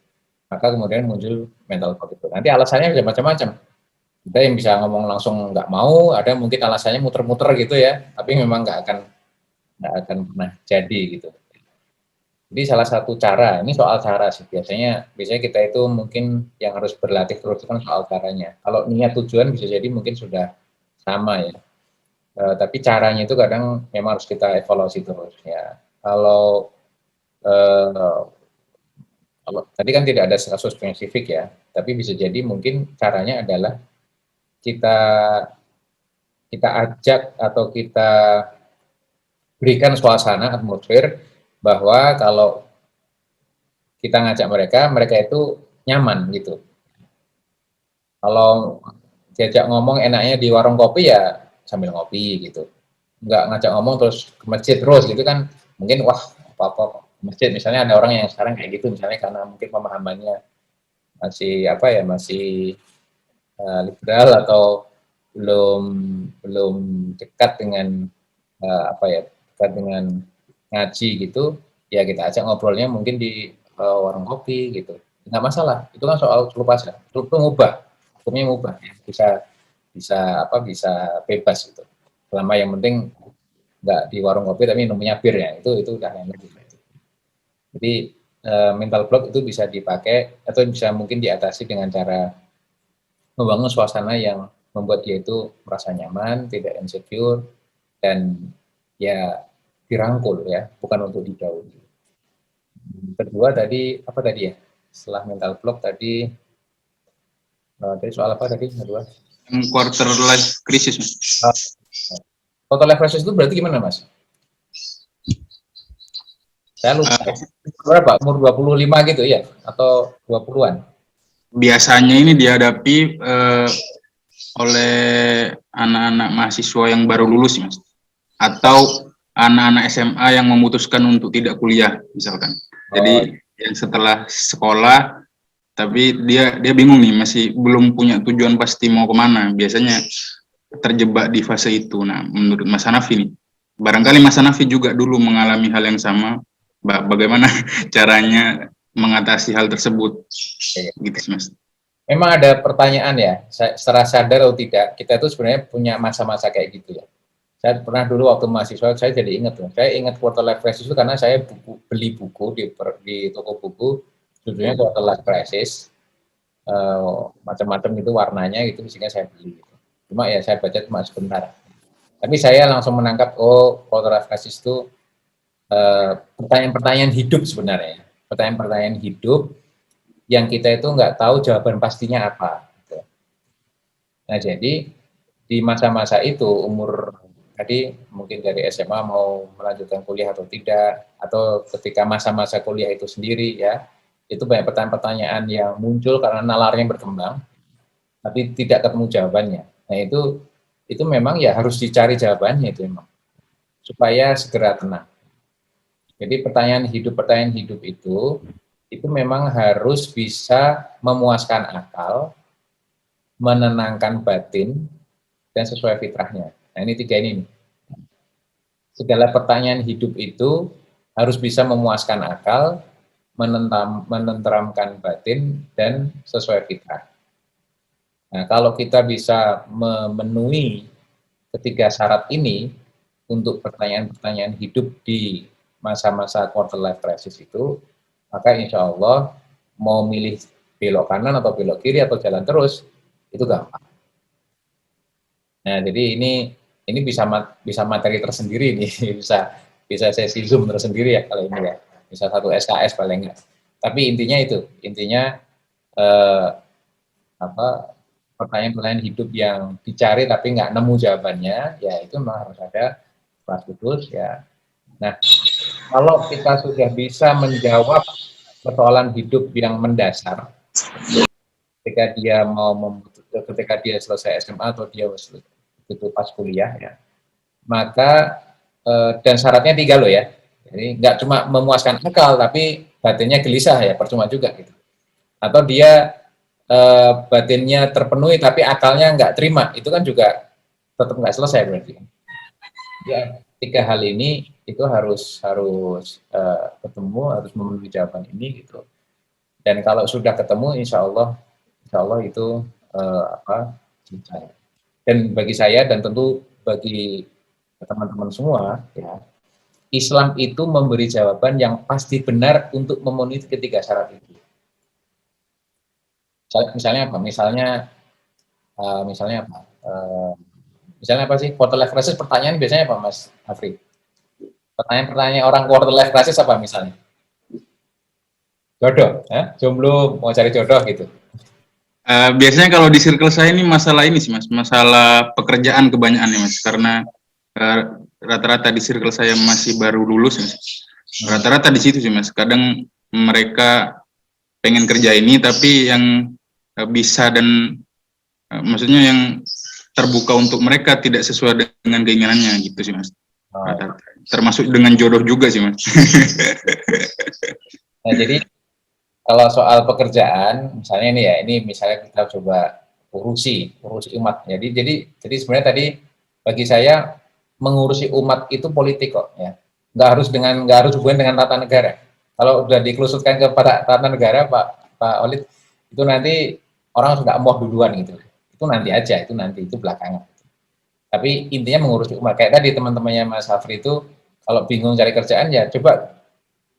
Maka kemudian muncul mental block itu. Nanti alasannya bisa macam-macam. Ada yang bisa ngomong langsung nggak mau, ada mungkin alasannya muter-muter gitu ya, tapi memang nggak akan pernah jadi gitu. Jadi salah satu cara, ini soal cara sih, biasanya kita itu mungkin yang harus berlatih terus kan soal caranya. Kalau niat tujuan bisa jadi mungkin sudah sama ya, tapi caranya itu kadang memang harus kita evaluasi terus ya. Kalau tadi kan tidak ada kasus spesifik ya, tapi bisa jadi mungkin caranya adalah kita ajak atau kita berikan suasana atmosfer bahwa kalau kita ngajak mereka itu nyaman gitu. Kalau diajak ngomong enaknya di warung kopi ya sambil ngopi gitu. Nggak ngajak ngomong terus ke masjid terus gitu kan, mungkin wah apa-apa masjid, misalnya ada orang yang sekarang kayak gitu misalnya karena mungkin pemahamannya masih liberal atau belum dekat dengan dekat dengan ngaji gitu, ya kita ajak ngobrolnya mungkin di warung kopi gitu, nggak masalah, itu kan soal lepas ya, itu ngubah, hukumnya ngubah, ya. bisa bebas gitu, selama yang penting nggak di warung kopi tapi minumnya bir ya, itu udah yang lebih. Jadi mental block itu bisa dipakai atau bisa mungkin diatasi dengan cara membangun suasana yang membuat dia itu merasa nyaman, tidak insecure, dan ya dirangkul ya, bukan untuk dijauhi. Kedua tadi apa tadi ya? Setelah mental block tadi soal apa tadi? Kedua. Quarter life crisis, Mas. Quarter life crisis itu berarti gimana, Mas? Saya lupa. Berapa? Umur 25 gitu ya? Atau 20-an? Biasanya ini dihadapi oleh anak-anak mahasiswa yang baru lulus, Mas. Atau anak-anak SMA yang memutuskan untuk tidak kuliah, misalkan. Jadi yang setelah sekolah, tapi dia bingung nih, masih belum punya tujuan pasti mau kemana. Biasanya terjebak di fase itu. Nah, menurut Mas Hanafi nih, barangkali Mas Hanafi juga dulu mengalami hal yang sama. Bagaimana caranya mengatasi hal tersebut? Gitu, Mas. Memang ada pertanyaan ya, secara sadar atau tidak, kita itu sebenarnya punya masa-masa kayak gitu ya. Saya pernah dulu waktu mahasiswa, saya jadi ingat, saya ingat quarter life crisis itu karena saya beli buku di toko buku, judulnya quarter life crisis, macam-macam itu warnanya gitu, sehingga saya beli. Gitu. Cuma ya saya baca cuma sebentar. Tapi saya langsung menangkap, quarter life crisis itu pertanyaan-pertanyaan hidup sebenarnya, pertanyaan-pertanyaan hidup yang kita itu nggak tahu jawaban pastinya apa. Gitu. Nah jadi di masa-masa itu umur tadi mungkin dari SMA mau melanjutkan kuliah atau tidak, atau ketika masa-masa kuliah itu sendiri ya, itu banyak pertanyaan-pertanyaan yang muncul karena nalarnya berkembang, tapi tidak ketemu jawabannya. Nah itu memang ya harus dicari jawabannya itu memang, supaya segera tenang. Jadi pertanyaan hidup itu memang harus bisa memuaskan akal, menenangkan batin, dan sesuai fitrahnya. Nah ini tiga ini. Segala pertanyaan hidup itu harus bisa memuaskan akal, menenteramkan batin, dan sesuai fitrah. Nah kalau kita bisa memenuhi ketiga syarat ini untuk pertanyaan-pertanyaan hidup di masa-masa quarter life crisis itu, maka insya Allah mau milih belok kanan atau belok kiri atau jalan terus, itu gampang. Nah, jadi ini bisa materi tersendiri nih, bisa sesi Zoom tersendiri ya kalau ini ya, bisa satu SKS paling enggak. Tapi intinya pertanyaan-pertanyaan hidup yang dicari tapi nggak nemu jawabannya, ya itu memang harus ada kelas khusus ya. Nah, kalau kita sudah bisa menjawab persoalan hidup yang mendasar, ketika dia selesai SMA atau dia itu pas kuliah ya, maka dan syaratnya 3 loh ya, jadi nggak cuma memuaskan akal tapi batinnya gelisah ya, percuma juga gitu, atau dia batinnya terpenuhi tapi akalnya nggak terima, itu kan juga tetap nggak selesai berarti ya. tiga hal ini itu harus ketemu, harus memenuhi jawaban ini gitu. Dan kalau sudah ketemu, insya Allah itu selesai. Dan bagi saya dan tentu bagi teman-teman semua, ya, Islam itu memberi jawaban yang pasti benar untuk memenuhi ketiga syarat itu. Misalnya apa? Misalnya apa sih? Quarter life crisis, pertanyaan biasanya apa, Mas Afri? Pertanyaan orang quarter life crisis apa misalnya? Jodoh, ya? Jomblo, mau cari jodoh gitu. Biasanya kalau di circle saya ini masalah ini sih Mas, masalah pekerjaan kebanyakan nih Mas, karena rata-rata di circle saya masih baru lulus Mas. Rata-rata di situ sih Mas. Kadang mereka pengen kerja ini tapi yang bisa dan maksudnya yang terbuka untuk mereka tidak sesuai dengan keinginannya gitu sih Mas. Termasuk dengan jodoh juga sih Mas. Nah, jadi kalau soal pekerjaan, misalnya ini misalnya kita coba urusi umat. Jadi sebenarnya tadi bagi saya mengurusi umat itu politik kok, ya. Nggak harus hubungan dengan tata negara. Kalau udah dikelusutkan kepada tata negara, Pak Olid, itu nanti orang sudah emoh duluan gitu. Itu nanti aja, itu belakangan. Tapi intinya mengurusi umat. Kayak tadi teman-temannya Mas Hafri itu kalau bingung cari kerjaan ya coba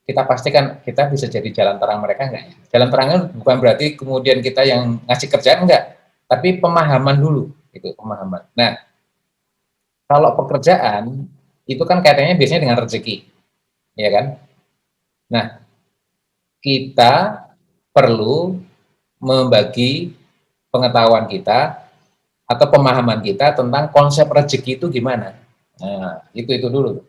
kita pastikan kita bisa jadi jalan terang mereka enggak ya. Jalan terangnya bukan berarti kemudian kita yang ngasih kerjaan enggak, tapi pemahaman dulu, itu pemahaman. Nah, kalau pekerjaan itu kan kaitannya biasanya dengan rezeki, ya kan? Nah, kita perlu membagi pengetahuan kita atau pemahaman kita tentang konsep rezeki itu gimana. Nah, itu dulu.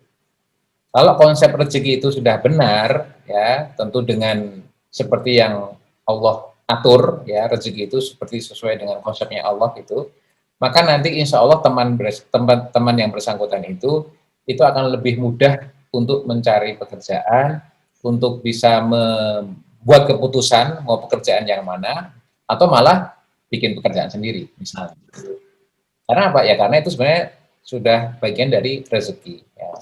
Kalau konsep rezeki itu sudah benar, ya tentu dengan seperti yang Allah atur, ya rezeki itu seperti sesuai dengan konsepnya Allah itu, maka nanti insya Allah teman yang bersangkutan itu akan lebih mudah untuk mencari pekerjaan, untuk bisa membuat keputusan mau pekerjaan yang mana, atau malah bikin pekerjaan sendiri, misalnya. Karena apa? Ya karena itu sebenarnya sudah bagian dari rezeki. Ya.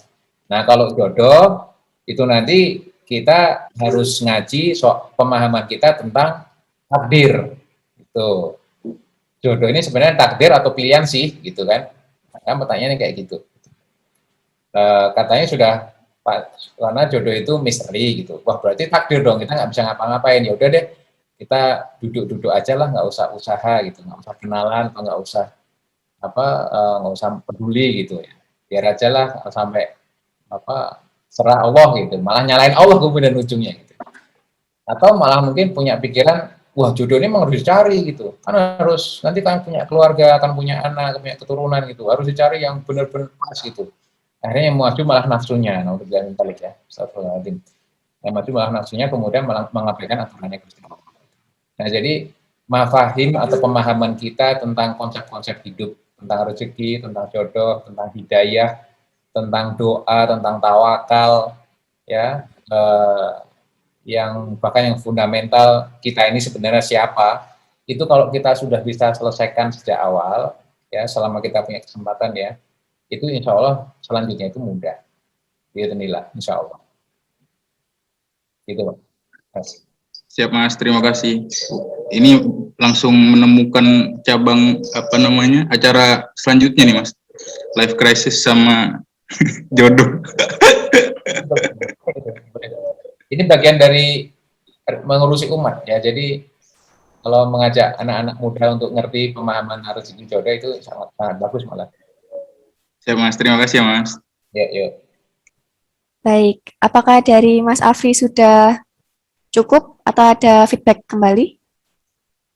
Nah, kalau jodoh, itu nanti kita harus ngaji pemahaman kita tentang takdir. Itu. Jodoh ini sebenarnya takdir atau pilihan sih, gitu kan. Nah, pertanyaannya kayak gitu. Katanya sudah, karena jodoh itu misteri, gitu. Wah, berarti takdir dong, kita nggak bisa ngapa-ngapain. Ya udah deh, kita duduk-duduk aja lah, nggak usah usaha, gitu. Nggak usah kenalan, atau nggak usah peduli, gitu ya. Biar aja lah sampai serah Allah gitu, malah nyalain Allah kemudian ujungnya gitu. Atau malah mungkin punya pikiran, wah jodoh ini memang harus dicari gitu, kan harus nanti kan punya keluarga, akan punya anak, punya keturunan gitu, harus dicari yang benar-benar pas gitu. Akhirnya yang maju malah nafsunya, naudzubillah min dzalik ya, astagfirullahaladzim. Yang maju malah nafsunya kemudian malah mengabaikan aturannya Gusti Allah. Nah jadi mafahim atau pemahaman kita tentang konsep-konsep hidup, tentang rezeki, tentang jodoh, tentang hidayah, tentang doa, tentang tawakal, ya, yang bahkan yang fundamental kita ini sebenarnya siapa, itu kalau kita sudah bisa selesaikan sejak awal, ya, selama kita punya kesempatan ya, itu insya Allah selanjutnya itu mudah, bismillah, insya Allah. Gitu, Mas. Siap Mas, terima kasih. Ini langsung menemukan cabang acara selanjutnya nih Mas, life crisis sama jodoh. Ini bagian dari mengurusi umat ya. Jadi kalau mengajak anak-anak muda untuk ngerti pemahaman rezeki jodoh itu sangat bagus malah. Siap Mas, terima kasih ya Mas. Ya, yuk. Baik, apakah dari Mas Afri sudah cukup atau ada feedback kembali?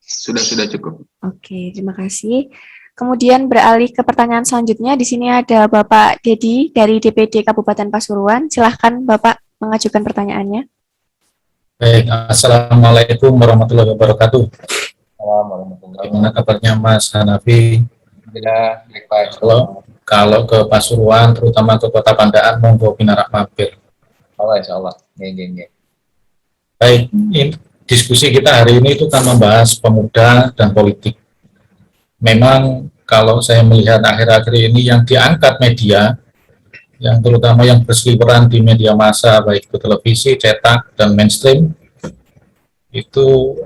Sudah cukup. Oke, terima kasih. Kemudian beralih ke pertanyaan selanjutnya. Di sini ada Bapak Dedi dari DPD Kabupaten Pasuruan. Silahkan Bapak mengajukan pertanyaannya. Baik, Assalamualaikum warahmatullahi wabarakatuh. Assalamualaikum. Gimana kabarnya Mas Hanafi? Alhamdulillah, baik. Kalau ke Pasuruan, terutama ke Kota Pandaan, monggo pinarak mampir. Insya Allah. Baik, diskusi kita hari ini itu kan membahas pemuda dan politik. Memang kalau saya melihat akhir-akhir ini yang diangkat media yang terutama yang berseliweran di media massa, baik itu televisi, cetak, dan mainstream, itu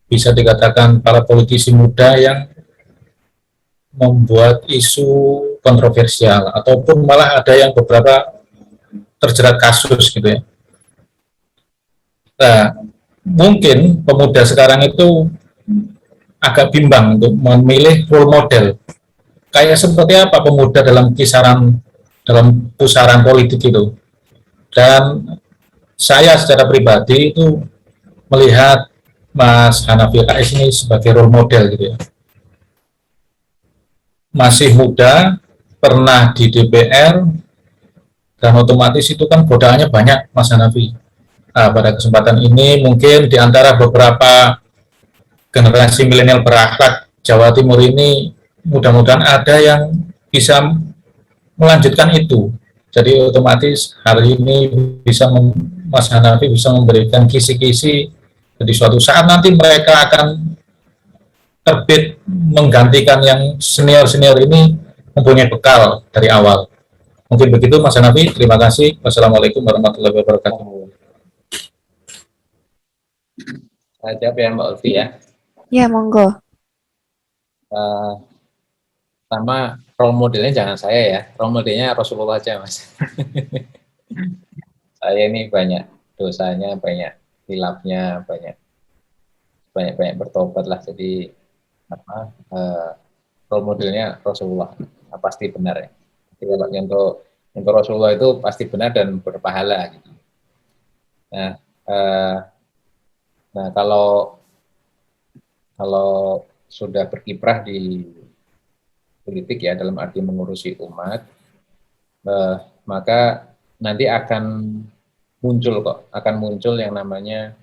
bisa dikatakan para politisi muda yang membuat isu kontroversial, ataupun malah ada yang beberapa terjerat kasus gitu ya. Nah, mungkin pemuda sekarang itu agak bimbang untuk memilih role model. Kayak seperti apa pemuda dalam pusaran politik itu. Dan saya secara pribadi itu melihat Mas Hanafi Rais ini sebagai role model gitu ya. Masih muda, pernah di DPR, dan otomatis itu kan godaannya banyak, Mas Hanafi. Nah, pada kesempatan ini mungkin di antara beberapa generasi milenial berakhlak Jawa Timur ini mudah-mudahan ada yang bisa melanjutkan itu. Jadi otomatis hari ini Mas Hanafi bisa memberikan kisi-kisi, di suatu saat nanti mereka akan terbit menggantikan yang senior-senior ini mempunyai bekal dari awal. Mungkin begitu Mas Hanafi, terima kasih. Wassalamualaikum warahmatullahi wabarakatuh. Saya jawab ya Mbak Ulfi ya. Ya, monggo. Pertama, role modelnya jangan saya ya, role modelnya Rasulullah aja Mas. Saya ini banyak dosanya, banyak hilafnya, banyak bertobat lah. Jadi role modelnya Rasulullah pasti benar ya. Jadi kalau untuk Rasulullah itu pasti benar dan berpahala gitu. Nah kalau sudah berkiprah di politik ya dalam arti mengurusi umat, maka nanti akan muncul yang namanya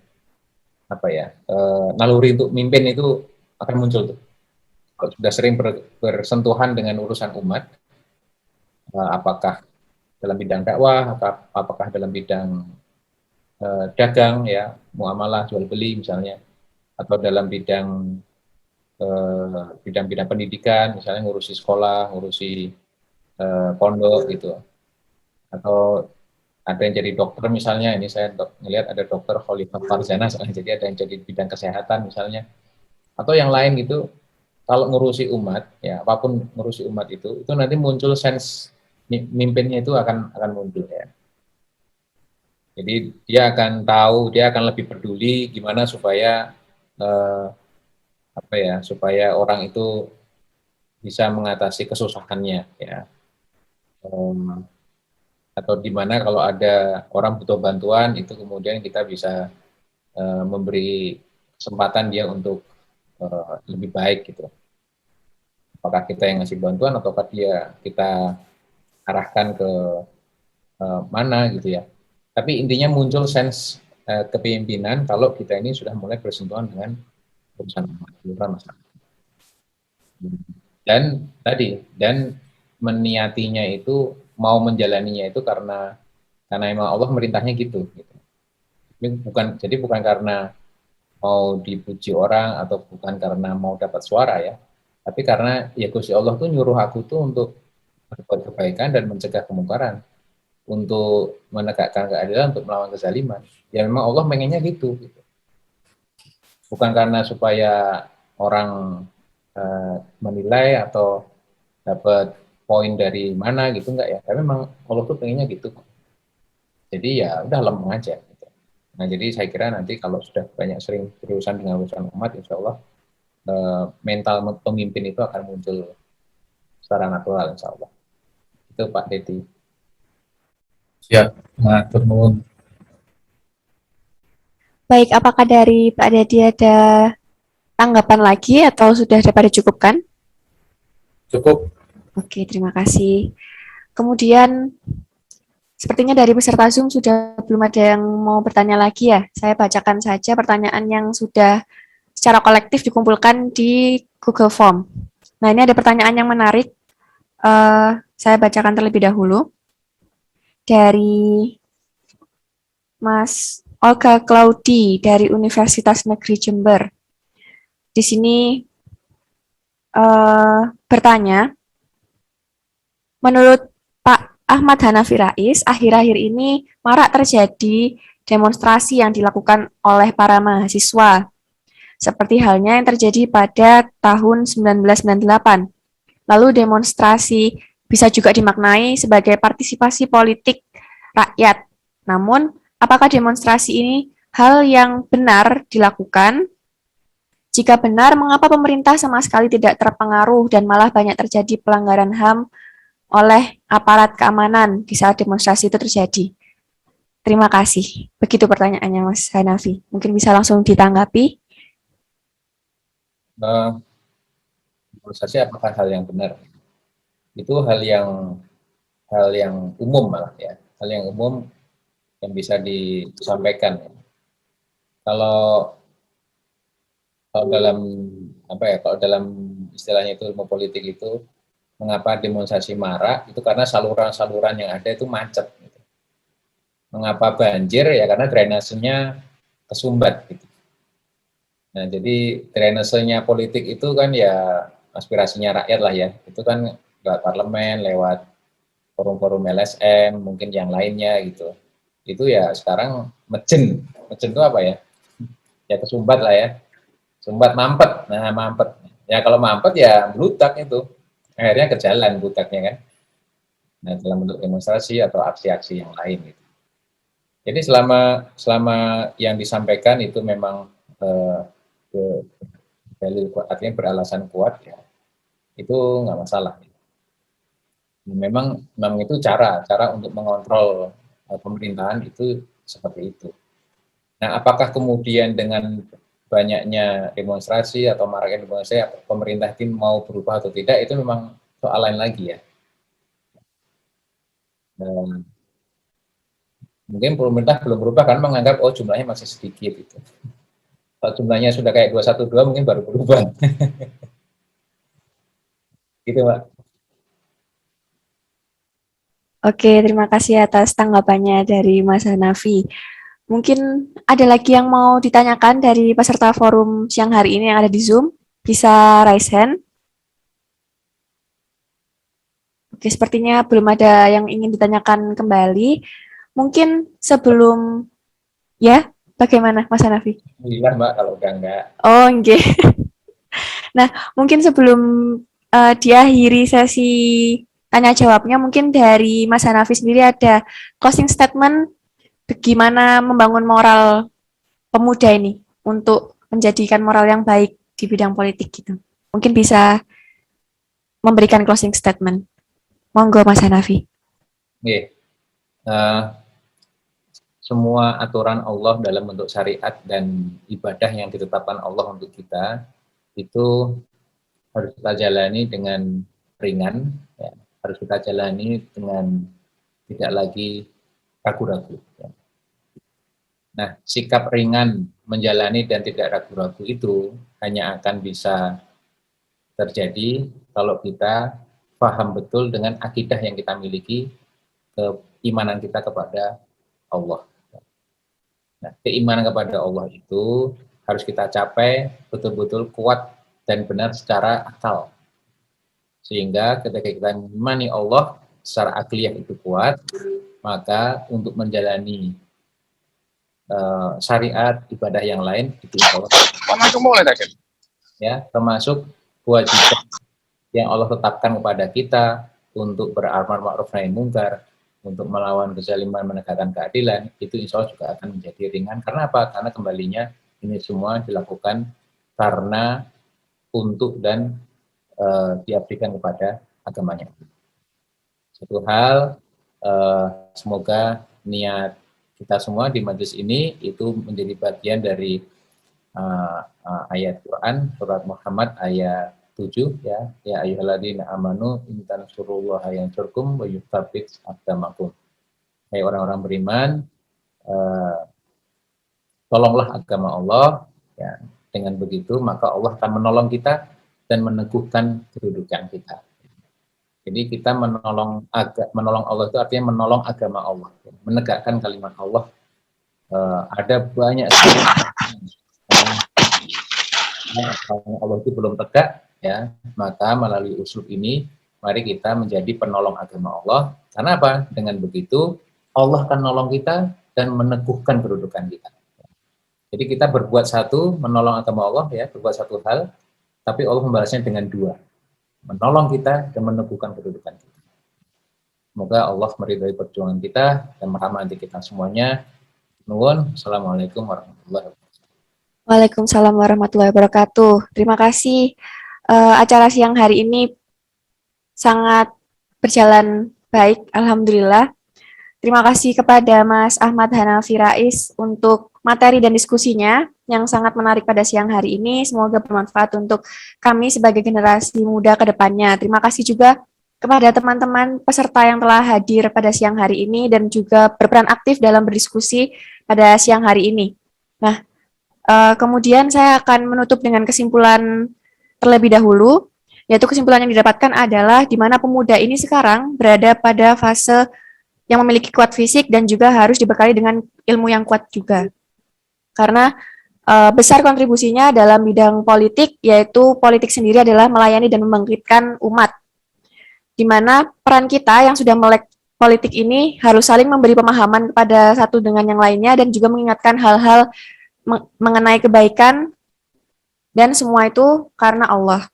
naluri untuk mimpin itu akan muncul tuh. Kalau sudah sering bersentuhan dengan urusan umat, apakah dalam bidang dakwah, apakah dalam bidang dagang ya, muamalah jual beli misalnya, atau dalam bidang pendidikan, misalnya ngurusi sekolah, ngurusi pondok gitu, atau ada yang jadi dokter misalnya, ini saya melihat ada dokter Khalifah Farzana, jadi ada yang jadi bidang kesehatan misalnya, atau yang lain gitu. Kalau ngurusi umat, ya apapun ngurusi umat itu nanti muncul sense mimpinnya itu akan muncul ya. Jadi dia akan tahu, dia akan lebih peduli gimana supaya supaya orang itu bisa mengatasi kesusahannya ya. Atau di mana kalau ada orang butuh bantuan itu kemudian kita bisa memberi kesempatan dia untuk lebih baik gitu. Apakah kita yang ngasih bantuan ataukah kita arahkan ke mana gitu ya. Tapi intinya muncul sense kepemimpinan kalau kita ini sudah mulai bersentuhan dengan urusan masyarakat. Dan meniatinya itu, mau menjalaninya itu karena memang Allah merintahnya gitu. Jadi bukan karena mau dipuji orang atau bukan karena mau dapat suara ya, tapi karena ya Gusti Allah tuh nyuruh aku tuh untuk berbuat kebaikan dan mencegah kemungkaran, untuk menegakkan keadilan, untuk melawan kezaliman. Ya memang Allah pengennya gitu. Bukan karena supaya orang menilai atau dapat poin dari mana gitu, enggak ya. Tapi memang Allah tuh pengennya gitu. Jadi ya udah lempeng aja. Gitu. Nah jadi saya kira nanti kalau sudah banyak sering berurusan dengan urusan umat, insya Allah mental pemimpin itu akan muncul secara natural, insya Allah. Itu Pak Dedi. Siap, matur nuwun. Baik, apakah dari Pak Dedi ada tanggapan lagi atau sudah dapat dicukupkan? Cukup. Oke, terima kasih. Kemudian, sepertinya dari peserta Zoom sudah belum ada yang mau bertanya lagi ya. Saya bacakan saja pertanyaan yang sudah secara kolektif dikumpulkan di Google Form. Nah, ini ada pertanyaan yang menarik. Saya bacakan terlebih dahulu. Dari Mas Olga Claudi dari Universitas Negeri Jember. Di sini bertanya, menurut Pak Ahmad Hanafi Rais, akhir-akhir ini marak terjadi demonstrasi yang dilakukan oleh para mahasiswa, seperti halnya yang terjadi pada tahun 1998. Lalu demonstrasi bisa juga dimaknai sebagai partisipasi politik rakyat. Namun, apakah demonstrasi ini hal yang benar dilakukan? Jika benar, mengapa pemerintah sama sekali tidak terpengaruh dan malah banyak terjadi pelanggaran HAM oleh aparat keamanan di saat demonstrasi itu terjadi? Terima kasih. Begitu pertanyaannya, Mas Hanafi. Mungkin bisa langsung ditanggapi. Menurut saya apakah hal yang benar? Itu hal yang umum malah ya, hal yang umum yang bisa disampaikan. Kalau dalam kalau dalam istilahnya itu ilmu politik itu, mengapa demonstrasi marak itu karena saluran-saluran yang ada itu macet. Gitu. Mengapa banjir ya karena drainasenya kesumbat. Gitu. Nah jadi drainasenya politik itu kan ya aspirasinya rakyat lah ya, itu kan lewat parlemen, lewat forum-forum LSM, mungkin yang lainnya gitu. Itu ya sekarang mecen itu apa ya? Ya kesumbat lah ya. Sumbat mampet, nah mampet. Ya kalau mampet ya blutak itu. Akhirnya ke jalan blutaknya kan. Nah dalam bentuk demonstrasi atau aksi-aksi yang lain gitu. Jadi selama yang disampaikan itu memang dalil kuat, artinya beralasan kuat ya, itu nggak masalah. Memang itu cara untuk mengontrol pemerintahan itu seperti itu. Nah, apakah kemudian dengan banyaknya demonstrasi atau maraknya demonstrasi pemerintah itu mau berubah atau tidak, itu memang soal lain lagi ya. Dan mungkin pemerintah belum berubah karena menganggap oh jumlahnya masih sedikit itu. Kalau jumlahnya sudah kayak 212 mungkin baru berubah. Gitu, Mbak. Oke, terima kasih atas tanggapannya dari Mas Hanafi. Mungkin ada lagi yang mau ditanyakan dari peserta forum siang hari ini yang ada di Zoom? Bisa raise hand. Oke, sepertinya belum ada yang ingin ditanyakan kembali. Mungkin sebelum, ya, bagaimana Mas Hanafi? Alhamdulillah, Mbak, kalau udah enggak. Oh, enggak. Nah, mungkin sebelum diakhiri sesi tanya jawabnya, mungkin dari Mas Hanafi sendiri ada closing statement bagaimana membangun moral pemuda ini untuk menjadikan moral yang baik di bidang politik gitu. Mungkin bisa memberikan closing statement. Monggo Mas Hanafi. Oke. Semua aturan Allah dalam bentuk syariat dan ibadah yang ditetapkan Allah untuk kita itu harus kita jalani dengan ringan, ya. Harus kita jalani dengan tidak lagi ragu-ragu. Ya. Nah, sikap ringan menjalani dan tidak ragu-ragu itu hanya akan bisa terjadi kalau kita paham betul dengan akidah yang kita miliki, keimanan kita kepada Allah. Nah, keimanan kepada Allah itu harus kita capai betul-betul kuat dan benar secara akal. Sehingga ketika kita mengimani Allah secara akliyah itu kuat, maka untuk menjalani syariat ibadah yang lain itu insya Allah ya, termasuk kewajiban yang Allah tetapkan kepada kita untuk beramar ma'ruf nahi munkar, untuk melawan kezaliman, menegakkan keadilan, itu insya Allah juga akan menjadi ringan. Karena apa? Karena kembalinya ini semua dilakukan karena untuk dan diabdikan kepada agamanya. Satu hal, semoga niat kita semua di majelis ini itu menjadi bagian dari ayat Quran, surat Muhammad ayat 7 ya, ya ayyuhalladzina amanu in tansurullaha yansurkum wa yutsabbit aqdamakum. Hai orang-orang beriman, tolonglah agama Allah ya, dengan begitu maka Allah akan menolong kita dan meneguhkan kedudukan kita. Jadi kita menolong Allah itu artinya menolong agama Allah, menegakkan kalimat Allah. Ada banyak sekali Allah itu belum tegak ya, maka melalui usul ini Mari kita menjadi penolong agama Allah. Karena apa? Dengan begitu Allah akan nolong kita dan meneguhkan kedudukan kita. Jadi kita berbuat satu, menolong agama Allah, ya, berbuat satu hal, tapi Allah membalasnya dengan dua, menolong kita dan meneguhkan kedudukan kita. Semoga Allah meridhai perjuangan kita dan merahmati kita semuanya. Nuwun. Assalamualaikum warahmatullahi wabarakatuh. Waalaikumsalam warahmatullahi wabarakatuh. Terima kasih. Acara siang hari ini sangat berjalan baik, alhamdulillah. Terima kasih kepada Mas Ahmad Hanafi Rais untuk materi dan diskusinya yang sangat menarik pada siang hari ini. Semoga bermanfaat untuk kami sebagai generasi muda ke depannya. Terima kasih juga kepada teman-teman peserta yang telah hadir pada siang hari ini dan juga berperan aktif dalam berdiskusi pada siang hari ini. Nah, kemudian saya akan menutup dengan kesimpulan terlebih dahulu, yaitu kesimpulan yang didapatkan adalah di mana pemuda ini sekarang berada pada fase yang memiliki kuat fisik dan juga harus dibekali dengan ilmu yang kuat juga. Karena besar kontribusinya dalam bidang politik, yaitu politik sendiri adalah melayani dan membangkitkan umat. Di mana peran kita yang sudah melek politik ini harus saling memberi pemahaman kepada satu dengan yang lainnya dan juga mengingatkan hal-hal mengenai kebaikan dan semua itu karena Allah.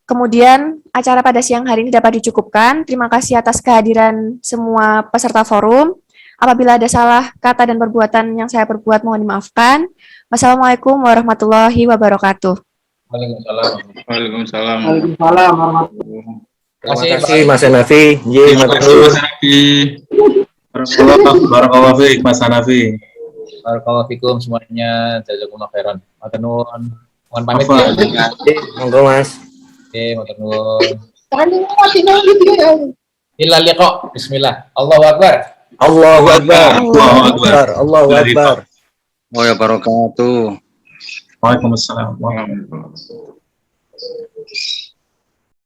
Kemudian acara pada siang hari ini dapat dicukupkan. Terima kasih atas kehadiran semua peserta forum. Apabila ada salah kata dan perbuatan yang saya perbuat mohon dimaafkan. Wassalamualaikum warahmatullahi wabarakatuh. Waalaikumsalam. Waalaikumsalam. Waalaikumsalam warahmatullahi Terima kasih Mas Hanafi. Terima kasih Mas Hanafi. Barakallahu fiik Mas Hanafi. Barakallahu fikum semuanya. Jazakumullah khairan. Matur nuwun. Mohon pamit ya. Monggo Mas. Oke, matur nuwun. Illa liqa. Bismillah. Allahu akbar. Allahu Akbar. Allahu Akbar. Allahu Akbar. Waalaikumsalam. Waalaikumsalam.